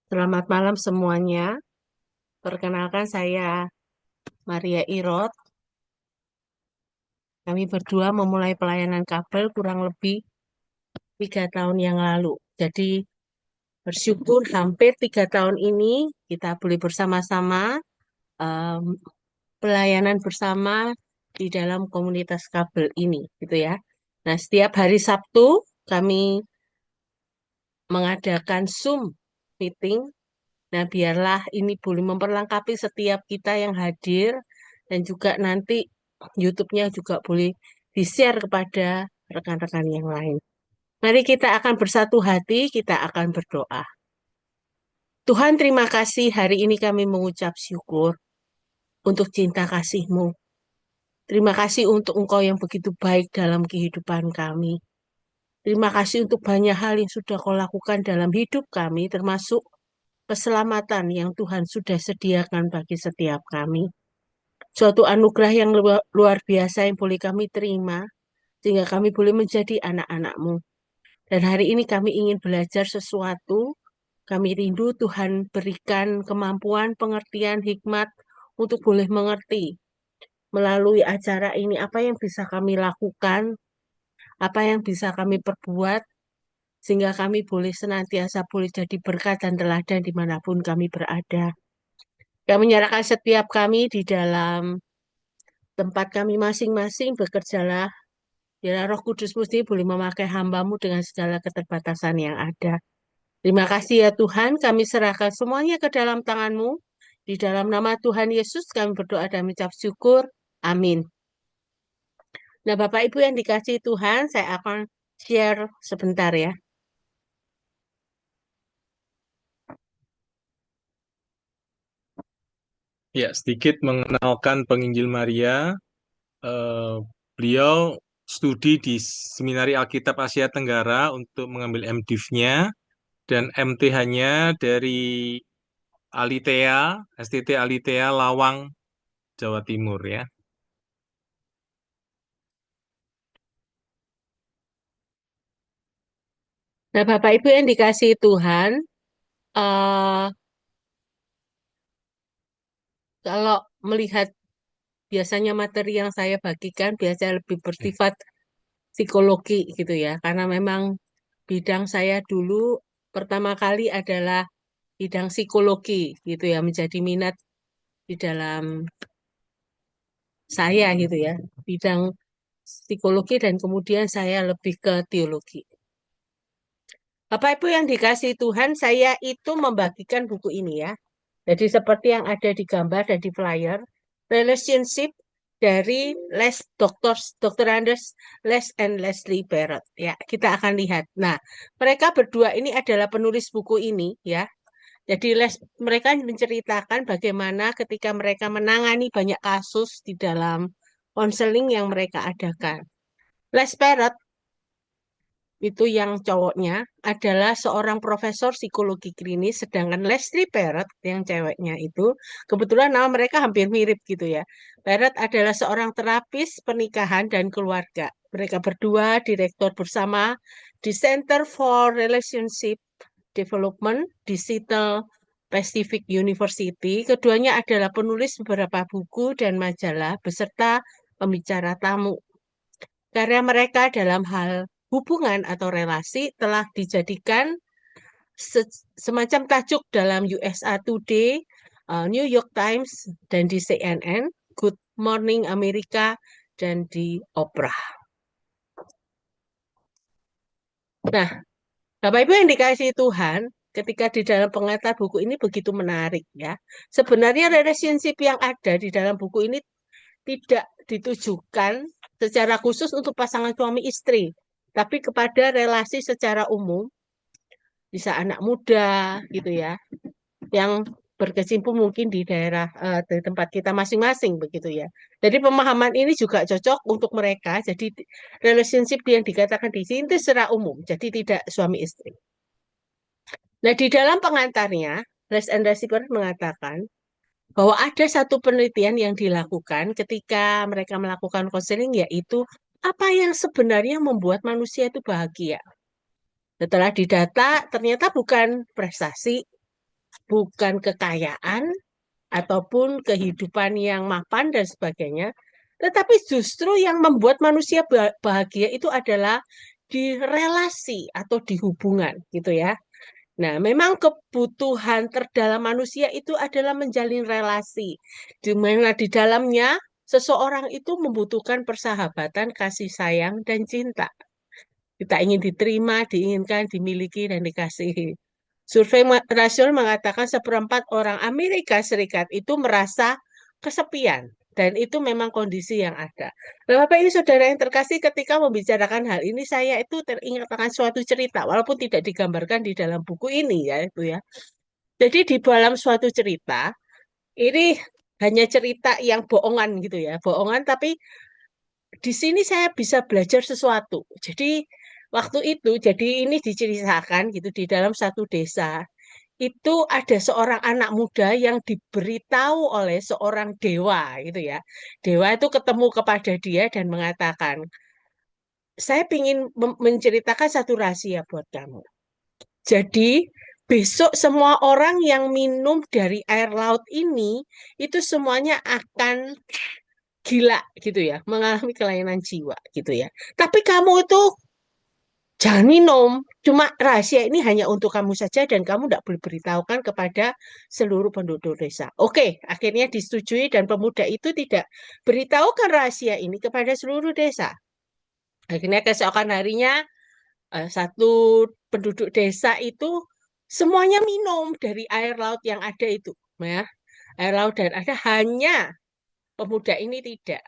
Selamat malam semuanya. Perkenalkan saya Maria Irot. Kami berdua memulai pelayanan kabel kurang lebih 3 tahun yang lalu. Jadi bersyukur hampir 3 tahun ini kita boleh bersama-sama em, pelayanan bersama di dalam komunitas kabel ini, gitu ya. Nah, setiap hari Sabtu kami mengadakan Zoom meeting. Nah, biarlah ini boleh memperlengkapi setiap kita yang hadir dan juga nanti YouTube-nya juga boleh di-share kepada rekan-rekan yang lain. Mari kita akan bersatu hati, kita akan berdoa. Tuhan, terima kasih hari ini kami mengucap syukur untuk cinta kasih-Mu. Terima kasih untuk Engkau yang begitu baik dalam kehidupan kami. Terima kasih untuk banyak hal yang sudah Kau lakukan dalam hidup kami, termasuk keselamatan yang Tuhan sudah sediakan bagi setiap kami. Suatu anugerah yang luar biasa yang boleh kami terima, sehingga kami boleh menjadi anak-anak-Mu. Dan hari ini kami ingin belajar sesuatu, kami rindu Tuhan berikan kemampuan, pengertian, hikmat untuk boleh mengerti melalui acara ini apa yang bisa kami lakukan, apa yang bisa kami perbuat, sehingga kami boleh senantiasa boleh jadi berkat dan teladan dimanapun kami berada. Kami menyerahkan setiap kami di dalam tempat kami masing-masing, bekerjalah. Biarlah Roh Kudus Musti boleh memakai hamba-Mu dengan segala keterbatasan yang ada. Terima kasih ya Tuhan, kami serahkan semuanya ke dalam tangan-Mu. Di dalam nama Tuhan Yesus kami berdoa dan mengucap syukur. Amin. Nah, Bapak Ibu yang dikasihi Tuhan, saya akan share sebentar ya. Ya, sedikit mengenalkan penginjil Maria. Eh, Beliau studi di Seminari Alkitab Asia Tenggara untuk mengambil MDiv-nya dan MTH-nya dari Alitea, STT Alitea Lawang, Jawa Timur ya. Nah, Bapak Ibu yang dikasihi Tuhan, eh, kalau melihat biasanya materi yang saya bagikan biasanya lebih bersifat psikologi gitu ya, karena memang bidang saya dulu pertama kali adalah bidang psikologi gitu ya, menjadi minat di dalam saya gitu ya, bidang psikologi dan kemudian saya lebih ke teologi. Bapak Ibu yang dikasihi Tuhan, saya itu membagikan buku ini ya. Jadi seperti yang ada di gambar dan di flyer, relationship dari Dr. Anders Les and Leslie Barrett. Ya, kita akan lihat. Nah, mereka berdua ini adalah penulis buku ini ya. Jadi mereka menceritakan bagaimana ketika mereka menangani banyak kasus di dalam konseling yang mereka adakan. Les Barrett itu yang cowoknya adalah seorang profesor psikologi klinis, sedangkan Leslie Barrett yang ceweknya itu kebetulan nama mereka hampir mirip gitu ya. Barrett adalah seorang terapis pernikahan dan keluarga. Mereka berdua direktur bersama di Center for Relationship Development di Seattle Pacific University. Keduanya adalah penulis beberapa buku dan majalah beserta pembicara tamu. Karya mereka dalam hal hubungan atau relasi telah dijadikan semacam tajuk dalam USA Today, New York Times, dan di CNN, Good Morning America, dan di Oprah. Nah, Bapak Ibu yang dikasihi Tuhan, ketika di dalam pengantar buku ini begitu menarik ya. Sebenarnya relationship yang ada di dalam buku ini tidak ditujukan secara khusus untuk pasangan suami istri, tapi kepada relasi secara umum, bisa anak muda gitu ya, yang berkecimpung mungkin di daerah di tempat kita masing-masing begitu ya. Jadi pemahaman ini juga cocok untuk mereka. Jadi relationship yang dikatakan di sini itu secara umum, jadi tidak suami istri. Nah, di dalam pengantarnya, Les and Receiver mengatakan bahwa ada satu penelitian yang dilakukan ketika mereka melakukan konseling, yaitu apa yang sebenarnya membuat manusia itu bahagia. Setelah didata, ternyata bukan prestasi, bukan kekayaan ataupun kehidupan yang mapan dan sebagainya, tetapi justru yang membuat manusia bahagia itu adalah di relasi atau di hubungan gitu ya. Nah, memang kebutuhan terdalam manusia itu adalah menjalin relasi, di mana di dalamnya seseorang itu membutuhkan persahabatan, kasih sayang, dan cinta. Kita ingin diterima, diinginkan, dimiliki, dan dikasihi. Survei nasional mengatakan seperempat orang Amerika Serikat itu merasa kesepian. Dan itu memang kondisi yang ada. Nah, Bapak ini saudara yang terkasih, ketika membicarakan hal ini, saya itu teringat akan suatu cerita, walaupun tidak digambarkan di dalam buku ini ya, itu ya. Jadi di dalam suatu cerita, ini hanya cerita yang bohongan gitu ya, bohongan tapi di sini saya bisa belajar sesuatu. Jadi waktu itu, jadi ini diceritakan gitu di dalam satu desa. Itu ada seorang anak muda yang diberitahu oleh seorang dewa gitu ya. Dewa itu ketemu kepada dia dan mengatakan, saya ingin menceritakan satu rahasia buat kamu. Jadi besok semua orang yang minum dari air laut ini itu semuanya akan gila gitu ya, mengalami kelainan jiwa gitu ya. Tapi kamu itu jangan minum. Cuma rahasia ini hanya untuk kamu saja dan kamu tidak boleh beritahukan kepada seluruh penduduk desa. Oke, akhirnya disetujui dan pemuda itu tidak beritahukan rahasia ini kepada seluruh desa. Akhirnya keesokan harinya satu penduduk desa itu semuanya minum dari air laut yang ada itu, ya. Air laut dan ada hanya pemuda ini tidak.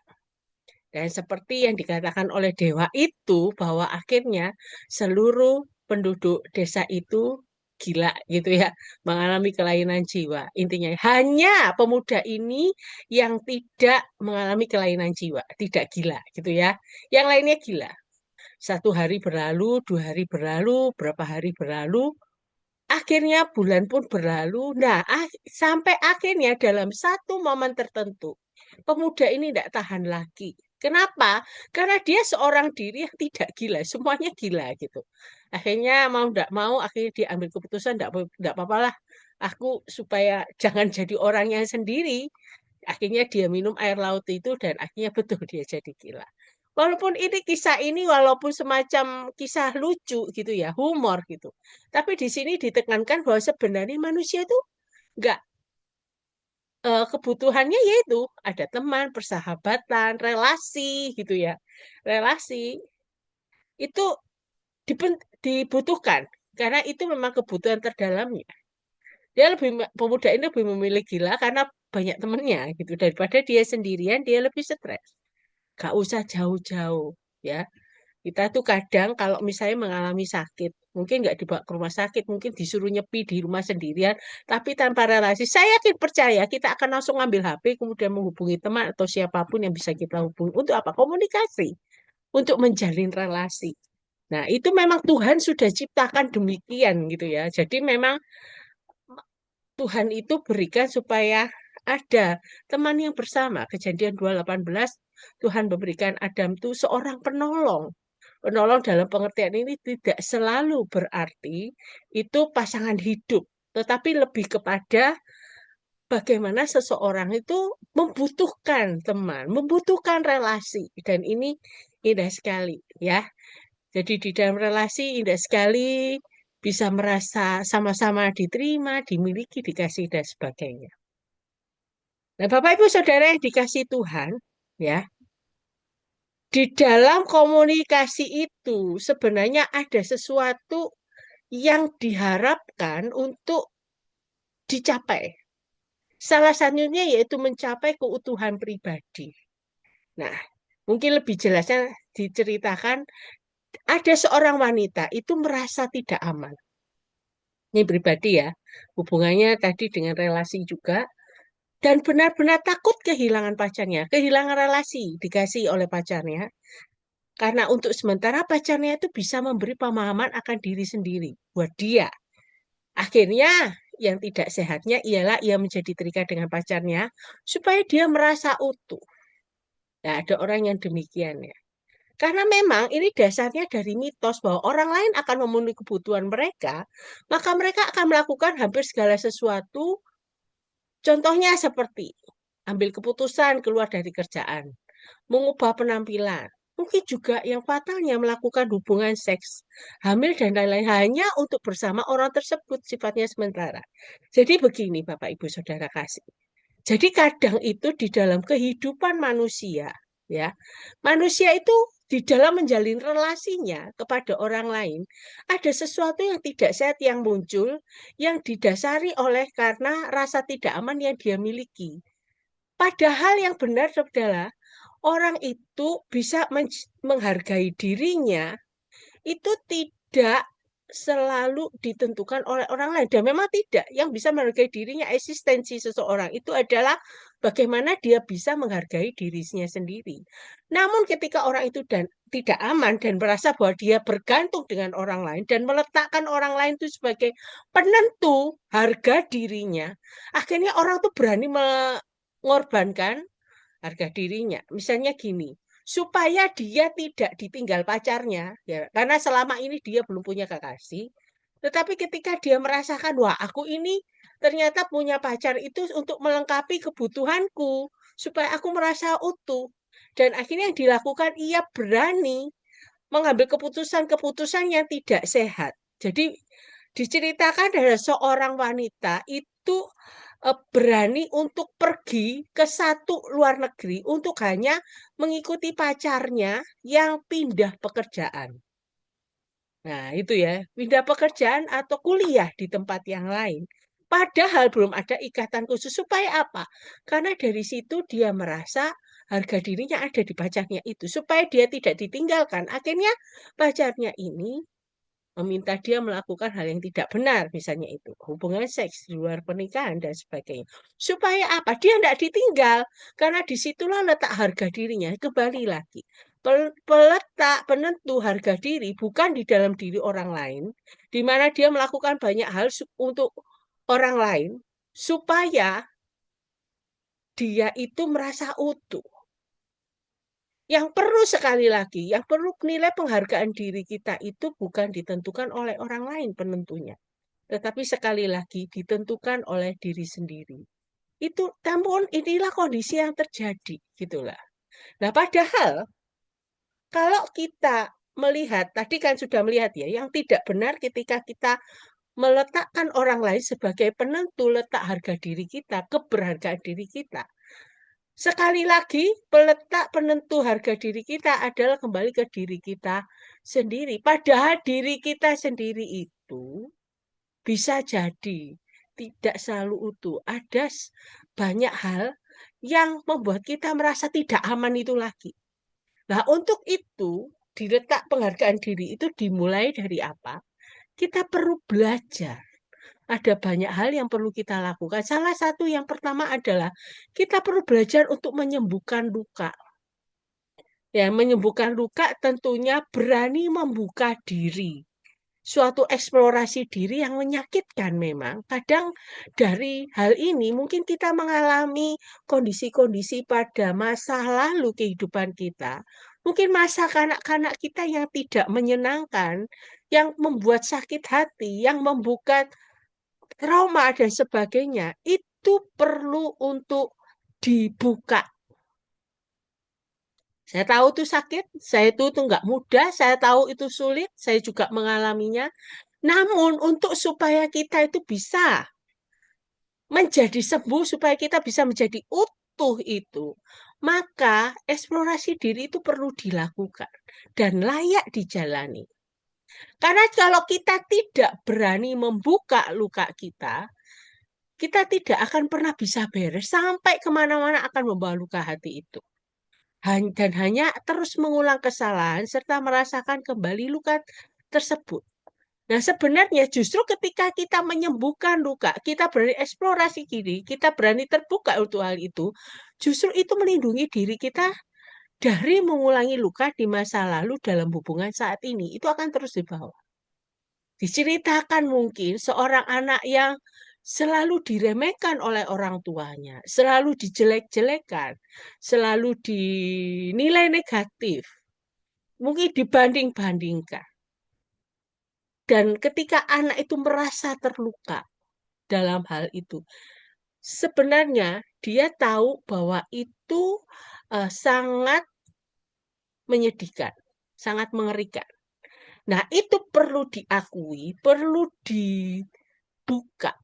Dan seperti yang dikatakan oleh dewa itu bahwa akhirnya seluruh penduduk desa itu gila gitu ya, mengalami kelainan jiwa. Intinya hanya pemuda ini yang tidak mengalami kelainan jiwa, tidak gila gitu ya. Yang lainnya gila. Satu hari berlalu, 2 hari berlalu, berapa hari berlalu, akhirnya bulan pun berlalu. Nah, sampai akhirnya dalam satu momen tertentu, pemuda ini tidak tahan lagi. Kenapa? Karena dia seorang diri yang tidak gila, semuanya gila gitu. Akhirnya mau tidak mau, akhirnya diambil keputusan tidak apa-apa lah. Aku supaya jangan jadi orang yang sendiri. Akhirnya dia minum air laut itu dan akhirnya betul dia jadi gila. Walaupun ini kisah ini walaupun semacam kisah lucu gitu ya, humor gitu. Tapi di sini ditekankan bahwa sebenarnya manusia itu nggak kebutuhannya yaitu ada teman, persahabatan, relasi gitu ya. Relasi itu dibutuhkan karena itu memang kebutuhan terdalamnya. Dia pemuda ini lebih memilih gila karena banyak temennya gitu daripada dia sendirian dia lebih stres. Gak usah jauh-jauh ya. Kita tuh kadang kalau misalnya mengalami sakit, mungkin nggak dibawa ke rumah sakit, mungkin disuruh nyepi di rumah sendirian, tapi tanpa relasi. Saya yakin percaya kita akan langsung ngambil HP, kemudian menghubungi teman atau siapapun yang bisa kita hubungi. Untuk apa? Komunikasi. Untuk menjalin relasi. Nah, itu memang Tuhan sudah ciptakan demikian gitu ya. Jadi memang Tuhan itu berikan supaya ada teman yang bersama. Kejadian 2:18, Tuhan memberikan Adam itu seorang penolong. Penolong dalam pengertian ini tidak selalu berarti itu pasangan hidup, tetapi lebih kepada bagaimana seseorang itu membutuhkan teman, membutuhkan relasi. Dan ini indah sekali ya. Jadi di dalam relasi indah sekali bisa merasa sama-sama diterima, dimiliki, dikasih dan sebagainya. Nah, Bapak Ibu Saudara yang dikasih Tuhan, ya, di dalam komunikasi itu sebenarnya ada sesuatu yang diharapkan untuk dicapai. Salah satunya yaitu mencapai keutuhan pribadi. Nah, mungkin lebih jelasnya diceritakan ada seorang wanita itu merasa tidak aman. Ini pribadi ya, hubungannya tadi dengan relasi juga, dan benar-benar takut kehilangan pacarnya, kehilangan relasi dikasih oleh pacarnya, karena untuk sementara pacarnya itu bisa memberi pemahaman akan diri sendiri buat dia. Akhirnya yang tidak sehatnya ialah ia menjadi terikat dengan pacarnya supaya dia merasa utuh. Nah, ada orang yang demikian ya. Karena memang ini dasarnya dari mitos bahwa orang lain akan memenuhi kebutuhan mereka, maka mereka akan melakukan hampir segala sesuatu. Contohnya seperti ambil keputusan keluar dari kerjaan, mengubah penampilan, mungkin juga yang fatalnya melakukan hubungan seks, hamil dan lain-lain hanya untuk bersama orang tersebut sifatnya sementara. Jadi begini Bapak Ibu Saudara kasih. Jadi kadang itu di dalam kehidupan manusia, ya, manusia itu di dalam menjalin relasinya kepada orang lain, ada sesuatu yang tidak sehat yang muncul, yang didasari oleh karena rasa tidak aman yang dia miliki. Padahal yang benar adalah orang itu bisa menghargai dirinya itu tidak selalu ditentukan oleh orang lain. Dan memang tidak. Yang bisa menghargai dirinya, eksistensi seseorang itu adalah bagaimana dia bisa menghargai dirinya sendiri. Namun ketika orang itu tidak aman dan merasa bahwa dia bergantung dengan orang lain dan meletakkan orang lain itu sebagai penentu harga dirinya, akhirnya orang itu berani mengorbankan harga dirinya. Misalnya gini, supaya dia tidak ditinggal pacarnya, ya, karena selama ini dia belum punya kekasih. Tetapi ketika dia merasakan, wah aku ini ternyata punya pacar itu untuk melengkapi kebutuhanku, supaya aku merasa utuh. Dan akhirnya yang dilakukan, ia berani mengambil keputusan-keputusan yang tidak sehat. Jadi diceritakan dari seorang wanita itu berani untuk pergi ke satu luar negeri untuk hanya mengikuti pacarnya yang pindah pekerjaan. Nah, itu ya, pindah pekerjaan atau kuliah di tempat yang lain. Padahal belum ada ikatan khusus supaya apa? Karena dari situ dia merasa harga dirinya ada di pacarnya itu, supaya dia tidak ditinggalkan. Akhirnya pacarnya ini meminta dia melakukan hal yang tidak benar, misalnya itu hubungan seks di luar pernikahan dan sebagainya. Supaya apa? Dia tidak ditinggal, karena disitulah letak harga dirinya. Kembali lagi, peletak penentu harga diri bukan di dalam diri orang lain, di mana dia melakukan banyak hal untuk orang lain, supaya dia itu merasa utuh. Yang perlu sekali lagi, yang perlu nilai penghargaan diri kita itu bukan ditentukan oleh orang lain penentunya, tetapi sekali lagi ditentukan oleh diri sendiri. Itu, namun inilah kondisi yang terjadi, gitulah. Nah, padahal kalau kita melihat, tadi kan sudah melihat ya, yang tidak benar ketika kita meletakkan orang lain sebagai penentu letak harga diri kita, keberhargaan diri kita. Sekali lagi, peletak penentu harga diri kita adalah kembali ke diri kita sendiri. Padahal diri kita sendiri itu bisa jadi tidak selalu utuh. Ada banyak hal yang membuat kita merasa tidak aman itu lagi. Nah, untuk itu, diletak penghargaan diri itu dimulai dari apa? Kita perlu belajar. Ada banyak hal yang perlu kita lakukan. Salah satu yang pertama adalah kita perlu belajar untuk menyembuhkan luka. Ya, menyembuhkan luka tentunya berani membuka diri. Suatu eksplorasi diri yang menyakitkan memang. Kadang dari hal ini mungkin kita mengalami kondisi-kondisi pada masa lalu kehidupan kita. Mungkin masa kanak-kanak kita yang tidak menyenangkan, yang membuat sakit hati, yang membuka trauma dan sebagainya, itu perlu untuk dibuka. Saya tahu itu sakit, saya itu nggak mudah, saya tahu itu sulit, saya juga mengalaminya. Namun untuk supaya kita itu bisa menjadi sembuh, supaya kita bisa menjadi utuh itu, maka eksplorasi diri itu perlu dilakukan dan layak dijalani. Karena kalau kita tidak berani membuka luka kita tidak akan pernah bisa beres sampai kemana-mana akan membawa luka hati itu. Dan hanya terus mengulang kesalahan serta merasakan kembali luka tersebut. Nah, sebenarnya justru ketika kita menyembuhkan luka, kita berani eksplorasi diri, kita berani terbuka untuk hal itu, justru itu melindungi diri kita dari mengulangi luka di masa lalu dalam hubungan saat ini. Itu akan terus dibawa. Diceritakan mungkin seorang anak yang selalu diremehkan oleh orang tuanya, selalu dijelek-jelekan, selalu dinilai negatif. mungkin dibanding-bandingkan. Dan ketika anak itu merasa terluka dalam hal itu, sebenarnya dia tahu bahwa itu sangat menyedihkan, sangat mengerikan. Nah, itu perlu diakui, perlu dibuka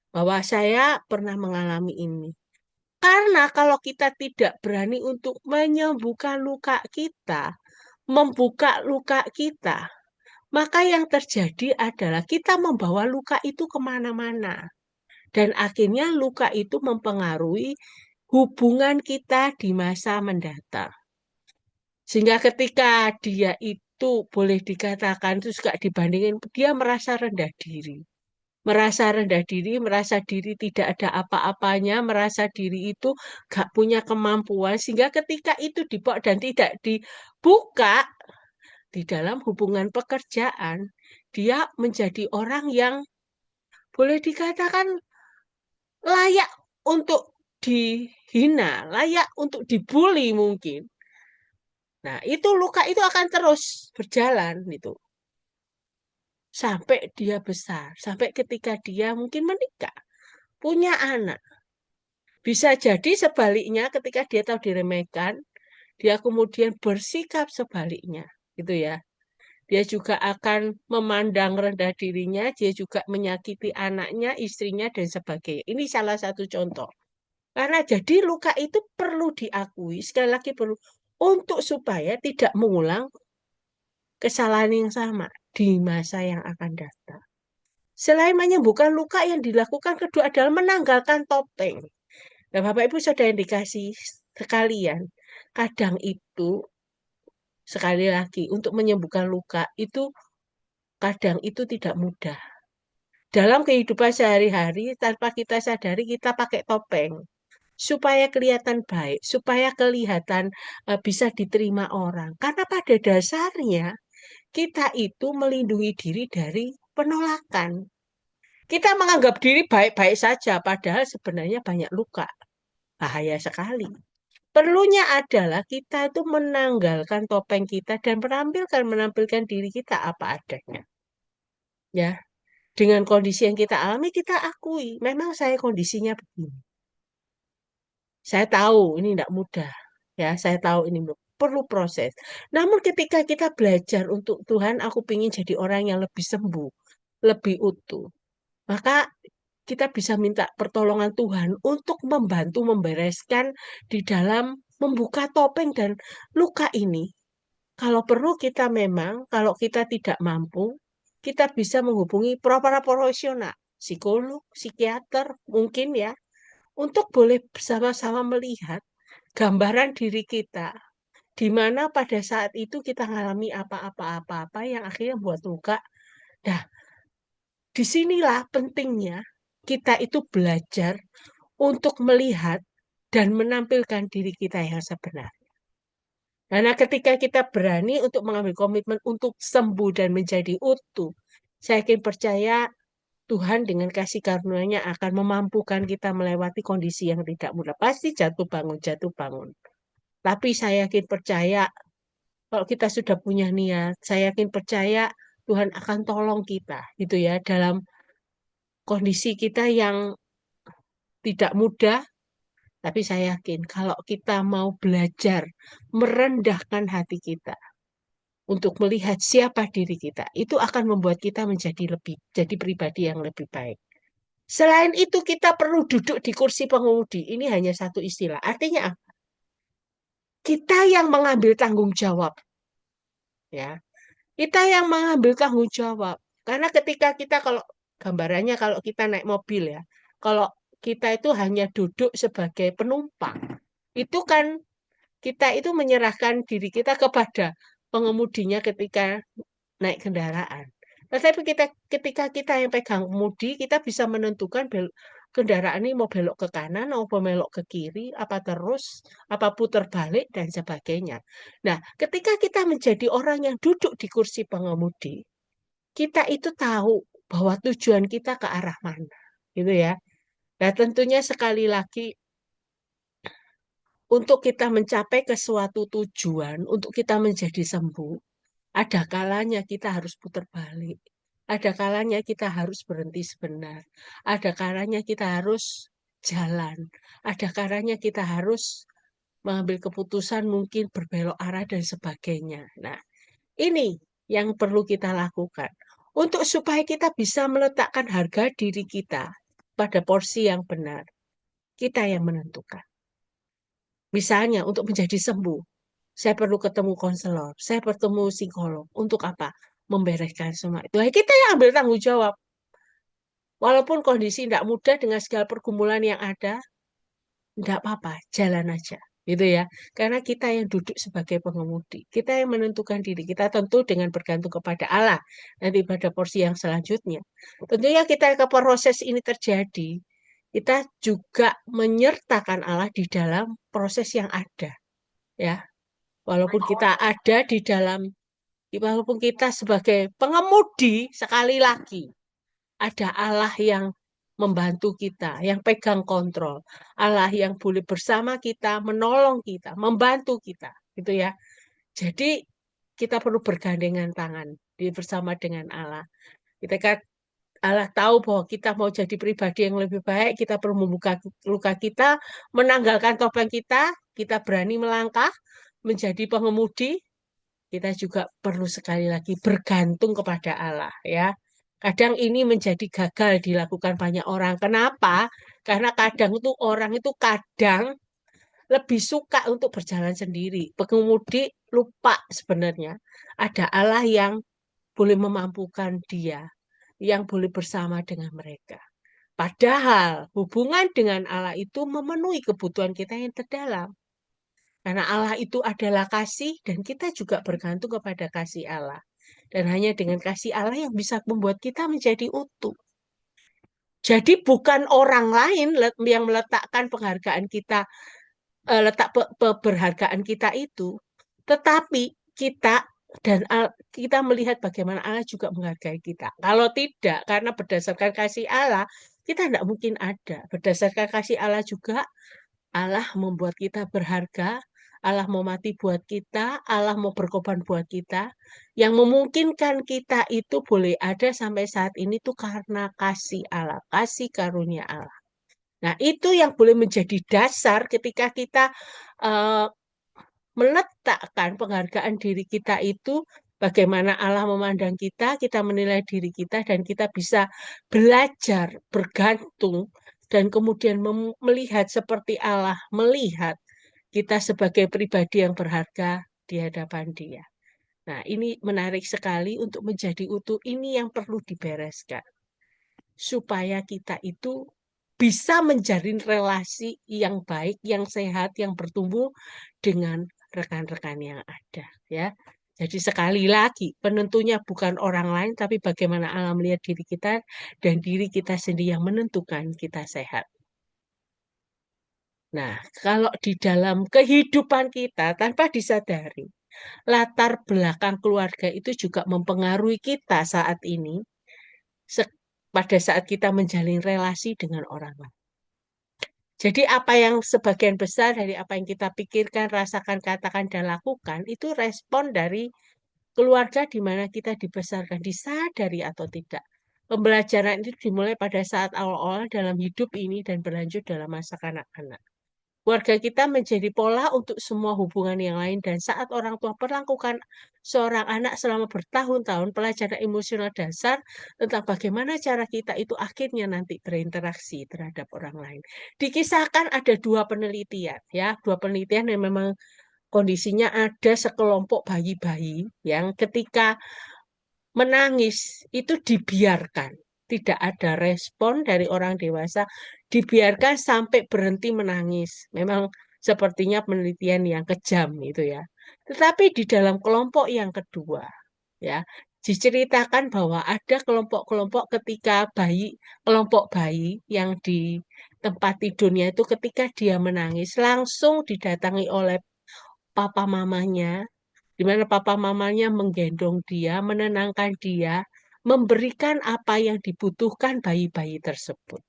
bahwa saya pernah mengalami ini. Karena kalau kita tidak berani untuk menyembuhkan luka kita, membuka luka kita, maka yang terjadi adalah kita membawa luka itu kemana-mana. Dan akhirnya luka itu mempengaruhi hubungan kita di masa mendatang. Sehingga ketika dia itu boleh dikatakan itu juga dibandingin, dia merasa rendah diri. Merasa rendah diri, merasa diri tidak ada apa-apanya, merasa diri itu gak punya kemampuan. Sehingga ketika itu dibawa dan tidak dibuka di dalam hubungan pekerjaan, dia menjadi orang yang boleh dikatakan layak untuk dihina, layak untuk dibully mungkin. Nah, itu luka itu akan terus berjalan gitu. Sampai dia besar, sampai ketika dia mungkin menikah, punya anak. Bisa jadi sebaliknya ketika dia tahu diremehkan, dia kemudian bersikap sebaliknya, gitu ya. Dia juga akan memandang rendah dirinya, dia juga menyakiti anaknya, istrinya, dan sebagainya. Ini salah satu contoh. Karena jadi luka itu perlu diakui, sekali lagi perlu, untuk supaya tidak mengulang kesalahan yang sama di masa yang akan datang. Selain menyembuhkan luka, yang dilakukan kedua adalah menanggalkan topeng. Nah, Bapak Ibu Saudara yang dikasih sekalian, kadang itu sekali lagi untuk menyembuhkan luka itu kadang itu tidak mudah. Dalam kehidupan sehari-hari tanpa kita sadari kita pakai topeng supaya kelihatan baik, supaya kelihatan bisa diterima orang. Karena pada dasarnya kita itu melindungi diri dari penolakan. Kita menganggap diri baik-baik saja, padahal sebenarnya banyak luka. Bahaya sekali. Perlunya adalah kita itu menanggalkan topeng kita dan menampilkan diri kita apa adanya. Ya, dengan kondisi yang kita alami kita akui, memang saya kondisinya begini. Saya tahu ini tidak mudah. Ya, saya tahu ini perlu proses. Namun ketika kita belajar untuk Tuhan, aku ingin jadi orang yang lebih sembuh, lebih utuh. Maka kita bisa minta pertolongan Tuhan untuk membantu membereskan di dalam membuka topeng dan luka ini. Kalau perlu kita memang, kalau kita tidak mampu, kita bisa menghubungi para profesional, psikolog, psikiater, mungkin ya, untuk boleh bersama-sama melihat gambaran diri kita, di mana pada saat itu kita mengalami apa-apa yang akhirnya membuat luka. Nah, disinilah pentingnya kita itu belajar untuk melihat dan menampilkan diri kita yang sebenarnya. Karena ketika kita berani untuk mengambil komitmen untuk sembuh dan menjadi utuh, saya yakin percaya Tuhan dengan kasih karunia-Nya akan memampukan kita melewati kondisi yang tidak mudah. Pasti jatuh bangun, jatuh bangun. Tapi saya yakin percaya kalau kita sudah punya niat, saya yakin percaya Tuhan akan tolong kita gitu ya dalam kondisi kita yang tidak mudah. Tapi saya yakin kalau kita mau belajar merendahkan hati kita untuk melihat siapa diri kita, itu akan membuat kita jadi pribadi yang lebih baik. Selain itu kita perlu duduk di kursi pengemudi. Ini hanya satu istilah. Artinya apa? Kita yang mengambil tanggung jawab, ya. Kita yang mengambil tanggung jawab. Karena ketika kita kalau gambarannya kalau kita naik mobil ya, kalau kita itu hanya duduk sebagai penumpang, itu kan kita itu menyerahkan diri kita kepada pengemudinya ketika naik kendaraan. Tetapi ketika kita yang pegang kemudi, kita bisa menentukan kendaraan ini mau belok ke kanan, mau belok ke kiri, apa terus, apa putar balik, dan sebagainya. Nah, ketika kita menjadi orang yang duduk di kursi pengemudi, kita itu tahu bahwa tujuan kita ke arah mana, gitu ya. Nah, tentunya sekali lagi untuk kita mencapai ke suatu tujuan, untuk kita menjadi sembuh, ada kalanya kita harus putar balik. Ada kalanya kita harus berhenti sebentar. Ada kalanya kita harus jalan. Ada kalanya kita harus mengambil keputusan mungkin berbelok arah dan sebagainya. Nah, ini yang perlu kita lakukan. Untuk supaya kita bisa meletakkan harga diri kita pada porsi yang benar. Kita yang menentukan. Misalnya untuk menjadi sembuh, saya perlu ketemu konselor, saya bertemu psikolog. Untuk apa? Membereskan semua itu. Nah, kita yang ambil tanggung jawab. Walaupun kondisi tidak mudah dengan segala pergumulan yang ada, tidak apa-apa, jalan aja. Gitu ya. Karena kita yang duduk sebagai pengemudi. Kita yang menentukan diri. Kita tentu dengan bergantung kepada Allah. Nanti pada porsi yang selanjutnya. Tentunya kita ke proses ini terjadi, kita juga menyertakan Allah di dalam proses yang ada. Ya, walaupun kita ada di dalam, walaupun kita sebagai pengemudi, sekali lagi, ada Allah yang membantu kita, yang pegang kontrol. Allah yang boleh bersama kita, menolong kita, membantu kita. Gitu ya. Jadi, kita perlu bergandengan tangan bersama dengan Allah. Kita kan Allah tahu bahwa kita mau jadi pribadi yang lebih baik, kita perlu membuka luka kita, menanggalkan topeng kita berani melangkah, menjadi pengemudi, kita juga perlu sekali lagi bergantung kepada Allah ya. Kadang ini menjadi gagal dilakukan banyak orang. Kenapa? Karena kadang itu orang itu kadang lebih suka untuk berjalan sendiri. Pengemudi lupa sebenarnya ada Allah yang boleh memampukan dia, yang boleh bersama dengan mereka. Padahal hubungan dengan Allah itu memenuhi kebutuhan kita yang terdalam. Karena Allah itu adalah kasih dan kita juga bergantung kepada kasih Allah. Dan hanya dengan kasih Allah yang bisa membuat kita menjadi utuh. Jadi bukan orang lain yang meletakkan penghargaan kita, letak perhargaan kita itu, tetapi kita dan kita melihat bagaimana Allah juga menghargai kita. Kalau tidak, karena berdasarkan kasih Allah, kita tidak mungkin ada. Berdasarkan kasih Allah juga, Allah membuat kita berharga, Allah mau mati buat kita, Allah mau berkorban buat kita. Yang memungkinkan kita itu boleh ada sampai saat ini tuh karena kasih Allah, kasih karunia Allah. Nah, itu yang boleh menjadi dasar ketika kita eh, meletakkan penghargaan diri kita itu, bagaimana Allah memandang kita menilai diri kita, dan kita bisa belajar, bergantung, dan kemudian melihat seperti Allah melihat kita sebagai pribadi yang berharga di hadapan Dia. Nah, ini menarik sekali untuk menjadi utuh. Ini yang perlu dibereskan. Supaya kita itu bisa menjalin relasi yang baik, yang sehat, yang bertumbuh dengan rekan-rekan yang ada. Ya, jadi sekali lagi, penentunya bukan orang lain, tapi bagaimana Allah melihat diri kita dan diri kita sendiri yang menentukan kita sehat. Nah, kalau di dalam kehidupan kita tanpa disadari, latar belakang keluarga itu juga mempengaruhi kita saat ini, pada saat kita menjalin relasi dengan orang lain. Jadi apa yang sebagian besar dari apa yang kita pikirkan, rasakan, katakan, dan lakukan, itu respon dari keluarga di mana kita dibesarkan, disadari atau tidak. Pembelajaran itu dimulai pada saat awal-awal dalam hidup ini dan berlanjut dalam masa kanak-kanak. Keluarga kita menjadi pola untuk semua hubungan yang lain, dan saat orang tua perlakukan seorang anak selama bertahun-tahun, pelajaran emosional dasar tentang bagaimana cara kita itu akhirnya nanti berinteraksi terhadap orang lain. Dikisahkan ada dua penelitian, ya, dua penelitian yang memang kondisinya ada sekelompok bayi-bayi yang ketika menangis itu dibiarkan. Tidak ada respon dari orang dewasa, dibiarkan sampai berhenti menangis. Memang sepertinya penelitian yang kejam itu ya. Tetapi di dalam kelompok yang kedua, ya, diceritakan bahwa ada kelompok-kelompok ketika kelompok bayi yang di tempat tidurnya itu ketika dia menangis langsung didatangi oleh papa mamanya, di mana papa mamanya menggendong dia, menenangkan dia, memberikan apa yang dibutuhkan bayi-bayi tersebut.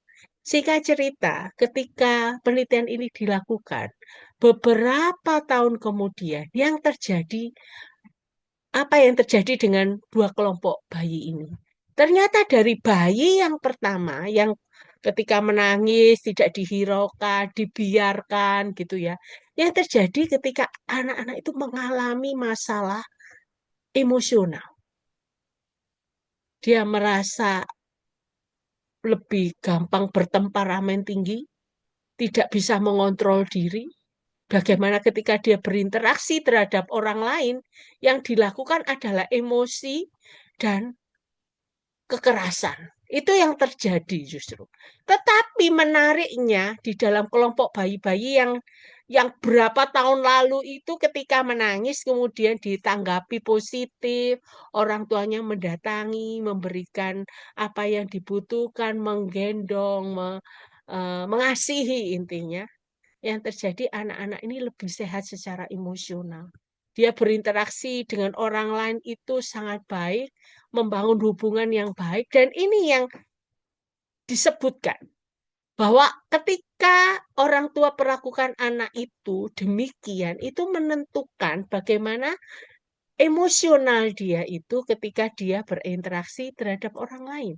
Singkat cerita, ketika penelitian ini dilakukan, beberapa tahun kemudian apa yang terjadi dengan dua kelompok bayi ini? Ternyata dari bayi yang pertama, yang ketika menangis tidak dihiraukan, dibiarkan gitu ya. Yang terjadi ketika anak-anak itu mengalami masalah emosional. Dia merasa lebih gampang bertemperamen tinggi, tidak bisa mengontrol diri. Bagaimana ketika dia berinteraksi terhadap orang lain, yang dilakukan adalah emosi dan kekerasan. Itu yang terjadi justru. Tetapi menariknya di dalam kelompok bayi-bayi yang berapa tahun lalu itu ketika menangis kemudian ditanggapi positif, orang tuanya mendatangi, memberikan apa yang dibutuhkan, menggendong, mengasihi intinya. Yang terjadi anak-anak ini lebih sehat secara emosional. Dia berinteraksi dengan orang lain itu sangat baik, membangun hubungan yang baik, dan ini yang disebutkan bahwa ketika orang tua perlakukan anak itu demikian, itu menentukan bagaimana emosional dia itu ketika dia berinteraksi terhadap orang lain.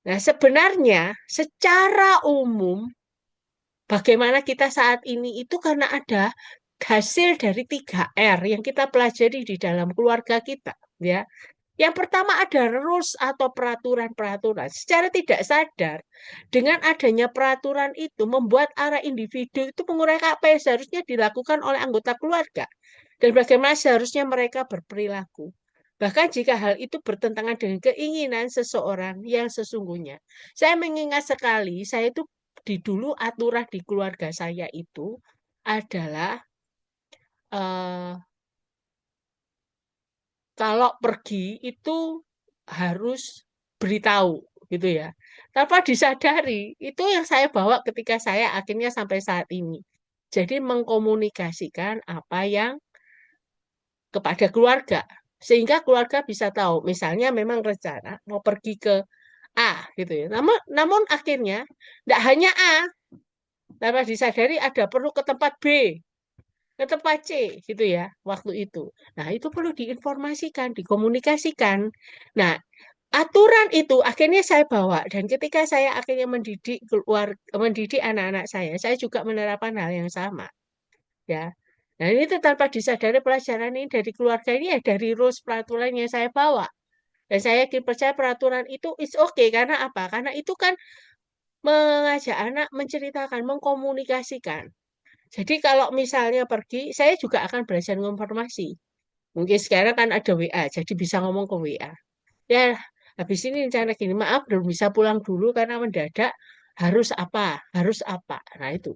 Nah, sebenarnya secara umum bagaimana kita saat ini itu karena ada hasil dari 3R yang kita pelajari di dalam keluarga kita, ya. Yang pertama ada rules atau peraturan-peraturan. Secara tidak sadar, dengan adanya peraturan itu membuat arah individu itu mengurai apa yang seharusnya dilakukan oleh anggota keluarga dan bagaimana seharusnya mereka berperilaku. Bahkan jika hal itu bertentangan dengan keinginan seseorang yang sesungguhnya. Saya mengingat sekali, saya itu dulu aturan di keluarga saya itu adalah eh, kalau pergi itu harus beritahu gitu ya. Tanpa disadari, itu yang saya bawa ketika saya akhirnya sampai saat ini. Jadi mengkomunikasikan apa yang kepada keluarga. Sehingga keluarga bisa tahu, misalnya memang rencana mau pergi ke A gitu ya. Namun akhirnya tidak hanya A, tanpa disadari ada perlu ke tempat B, ke tempat C gitu ya waktu itu. Nah, itu perlu diinformasikan, dikomunikasikan. Nah, aturan itu akhirnya saya bawa dan ketika saya akhirnya mendidik anak-anak saya juga menerapkan hal yang sama, ya. Nah, ini tuh tanpa disadari pelajaran ini dari keluarga ini ya dari rules peraturan yang saya bawa. Dan saya yakin percaya peraturan itu is okay karena apa? Karena itu kan mengajak anak menceritakan, mengkomunikasikan. Jadi kalau misalnya pergi, saya juga akan belajar menginformasi. Mungkin sekarang kan ada WA, jadi bisa ngomong ke WA. Ya, habis ini rencana gini, maaf belum bisa pulang dulu karena mendadak harus apa, harus apa. Nah itu.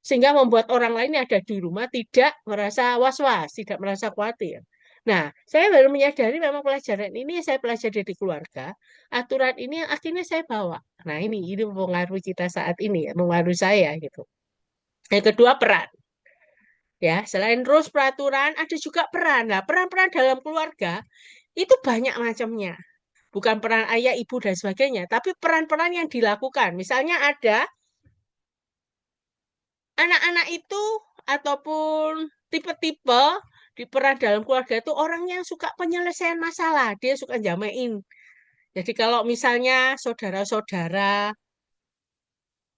Sehingga membuat orang lain yang ada di rumah tidak merasa was-was, tidak merasa khawatir. Nah, saya baru menyadari memang pelajaran ini yang saya pelajari di keluarga, aturan ini yang akhirnya saya bawa. Nah, ini mempengaruhi kita saat ini, ya, mempengaruhi saya gitu. Yang kedua peran. Ya, selain rules peraturan, ada juga peran. Nah, peran-peran dalam keluarga itu banyak macamnya. Bukan peran ayah, ibu, dan sebagainya, tapi peran-peran yang dilakukan. Misalnya ada anak-anak itu ataupun tipe-tipe di peran dalam keluarga itu orang yang suka penyelesaian masalah. Dia suka jamain. Jadi kalau misalnya saudara-saudara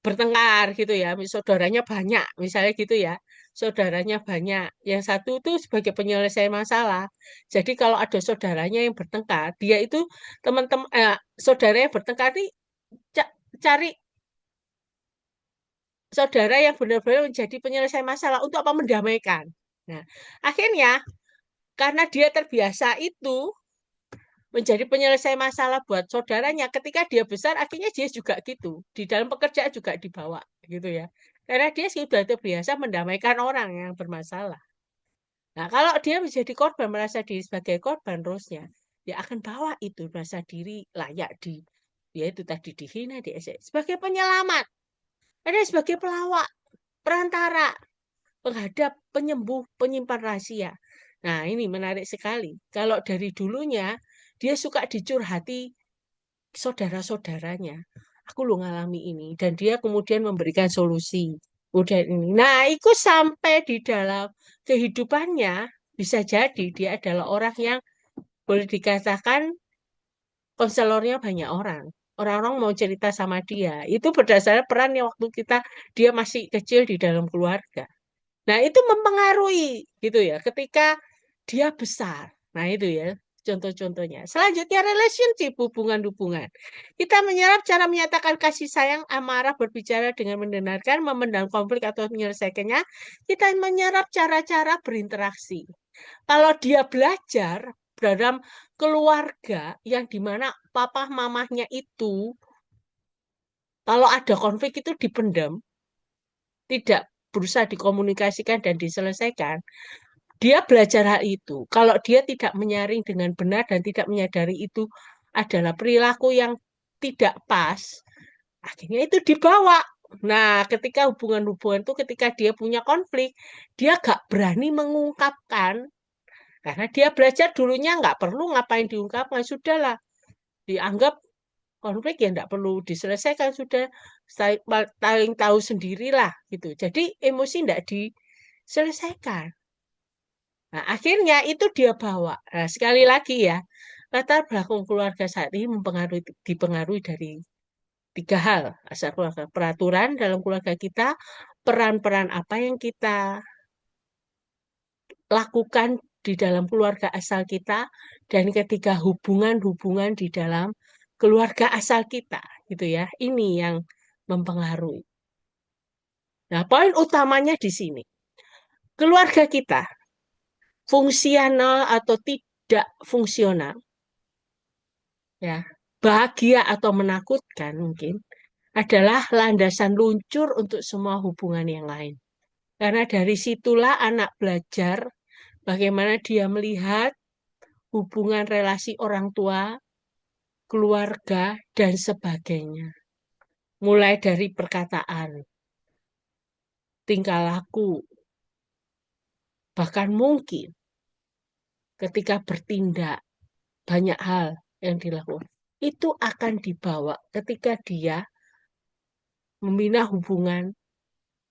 bertengkar gitu ya, saudaranya banyak, misalnya gitu ya, saudaranya banyak. Yang satu itu sebagai penyelesai masalah. Jadi kalau ada saudaranya yang bertengkar, dia itu teman-teman saudara yang bertengkar ini cari saudara yang benar-benar menjadi penyelesai masalah untuk apa mendamaikan. Nah, akhirnya karena dia terbiasa itu menjadi penyelesai masalah buat saudaranya. Ketika dia besar, akhirnya dia juga gitu. Di dalam pekerjaan juga dibawa, gitu ya. Karena dia sudah terbiasa mendamaikan orang yang bermasalah. Nah, kalau dia menjadi korban, merasa diri sebagai korban, terusnya, dia akan bawa itu merasa diri layak yaitu tadi dihina, diejek. Sebagai penyelamat, ada sebagai pelawak, perantara, penghadap, penyembuh, penyimpan rahasia. Nah, ini menarik sekali. Kalau dari dulunya, dia suka dicurhati saudara-saudaranya. aku lo ngalami ini. Dan dia kemudian memberikan solusi. Udah ini. Nah, itu sampai di dalam kehidupannya bisa jadi dia adalah orang yang boleh dikatakan konselornya banyak orang. Orang-orang mau cerita sama dia. Itu berdasarkan peran yang waktu dia masih kecil di dalam keluarga. Nah, itu mempengaruhi gitu ya ketika dia besar. Nah, itu ya contoh-contohnya. Selanjutnya relationship, hubungan-hubungan. Kita menyerap cara menyatakan kasih sayang, amarah, berbicara dengan mendengarkan, memendam konflik atau menyelesaikannya. Kita menyerap cara-cara berinteraksi. Kalau dia belajar dalam keluarga yang dimana papa mamahnya itu kalau ada konflik itu dipendam, tidak berusaha dikomunikasikan dan diselesaikan, dia belajar hal itu. Kalau dia tidak menyaring dengan benar dan tidak menyadari itu adalah perilaku yang tidak pas, akhirnya itu dibawa. Nah, ketika hubungan-hubungan itu ketika dia punya konflik, dia gak berani mengungkapkan karena dia belajar dulunya nggak perlu ngapain diungkapkan, sudahlah dianggap konflik ya nggak perlu diselesaikan sudah saling tahu sendirilah gitu. Jadi emosi nggak diselesaikan. Nah, akhirnya itu dia bawa. Nah, sekali lagi ya, latar belakang keluarga saat ini dipengaruhi dari tiga hal. Asal keluarga, peraturan dalam keluarga kita, peran-peran apa yang kita lakukan di dalam keluarga asal kita, dan ketiga hubungan-hubungan di dalam keluarga asal kita, gitu ya. Ini yang mempengaruhi. Nah, poin utamanya di sini. Keluarga kita, fungsional atau tidak fungsional, ya, bahagia atau menakutkan mungkin, adalah landasan luncur untuk semua hubungan yang lain. Karena dari situlah anak belajar bagaimana dia melihat hubungan relasi orang tua, keluarga, dan sebagainya. Mulai dari perkataan, tingkah laku, bahkan mungkin ketika bertindak, banyak hal yang dilakukan. Itu akan dibawa ketika dia membina hubungan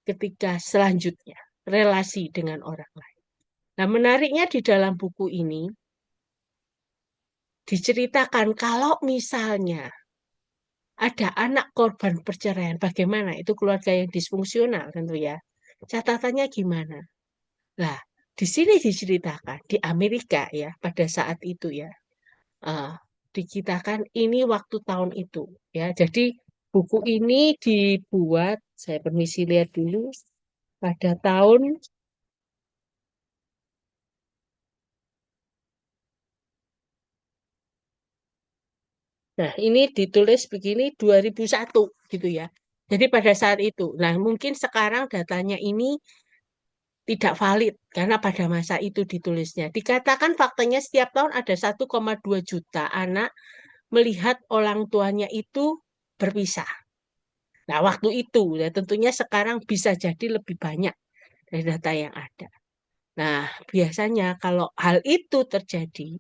ketika selanjutnya, relasi dengan orang lain. Nah, menariknya di dalam buku ini, diceritakan kalau misalnya ada anak korban perceraian, bagaimana? Itu keluarga yang disfungsional tentu ya. Catatannya gimana? Lah, di sini diceritakan di Amerika ya pada saat itu ya. ah, Diceritakan ini waktu tahun itu ya. Jadi buku ini dibuat, saya permisi lihat dulu, pada tahun, nah ini ditulis begini 2001 gitu ya. Jadi pada saat itu. Nah, mungkin sekarang datanya ini tidak valid karena pada masa itu ditulisnya. Dikatakan faktanya setiap tahun ada 1,2 juta anak melihat orang tuanya itu berpisah. Nah, waktu itu, ya tentunya sekarang bisa jadi lebih banyak dari data yang ada. Nah, biasanya kalau hal itu terjadi,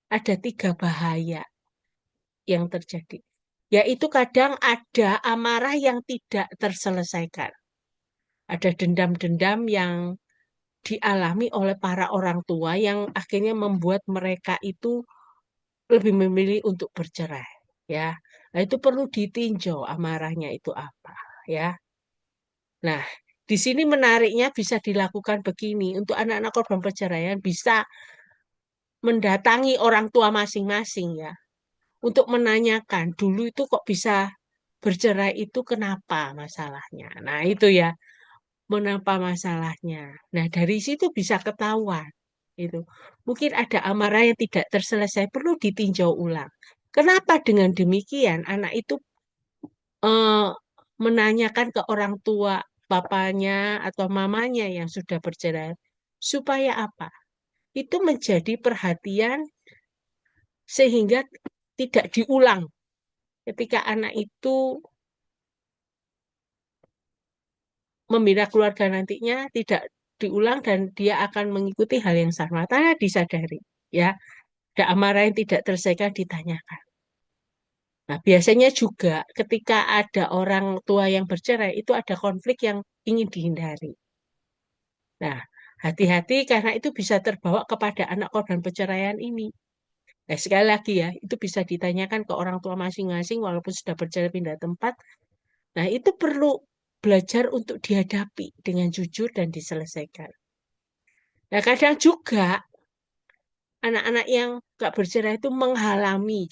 ada tiga bahaya yang terjadi. Yaitu kadang ada amarah yang tidak terselesaikan. Ada dendam-dendam yang dialami oleh para orang tua yang akhirnya membuat mereka itu lebih memilih untuk bercerai. Ya, nah, itu perlu ditinjau amarahnya itu apa. Ya, nah di sini menariknya bisa dilakukan begini untuk anak-anak korban perceraian bisa mendatangi orang tua masing-masing ya untuk menanyakan dulu itu kok bisa bercerai itu kenapa masalahnya. Nah, itu ya, menapa masalahnya. Nah, dari situ bisa ketahuan itu. Mungkin ada amarah yang tidak terselesai perlu ditinjau ulang. Kenapa dengan demikian anak itu eh, menanyakan ke orang tua bapaknya atau mamanya yang sudah bercerai supaya apa? Itu menjadi perhatian sehingga tidak diulang ketika anak itu membina keluarga nantinya tidak diulang dan dia akan mengikuti hal yang sama. Tanpa disadari, ya, ada amarah yang tidak terselesaikan ditanyakan. Nah, biasanya juga ketika ada orang tua yang bercerai, itu ada konflik yang ingin dihindari. Nah, hati-hati karena itu bisa terbawa kepada anak korban perceraian ini. Nah, sekali lagi ya, itu bisa ditanyakan ke orang tua masing-masing walaupun sudah bercerai pindah tempat. Nah, itu perlu belajar untuk dihadapi dengan jujur dan diselesaikan. Nah, kadang juga anak-anak yang gak bercerai itu mengalami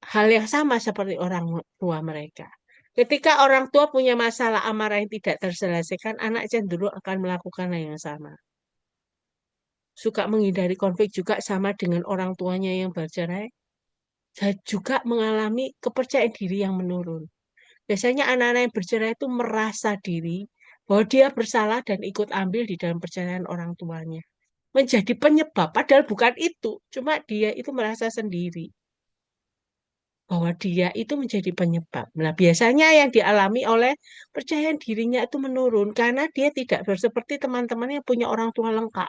hal yang sama seperti orang tua mereka. Ketika orang tua punya masalah amarah yang tidak terselesaikan, anak cenderung akan melakukan hal yang sama. Suka menghindari konflik juga sama dengan orang tuanya yang bercerai. Saya juga mengalami kepercayaan diri yang menurun. Biasanya anak-anak yang bercerai itu merasa diri bahwa dia bersalah dan ikut ambil di dalam perceraian orang tuanya. Menjadi penyebab, padahal bukan itu. Cuma dia itu merasa sendiri bahwa dia itu menjadi penyebab. Nah, biasanya yang dialami oleh percayaan dirinya itu menurun karena dia tidak seperti teman-teman yang punya orang tua lengkap.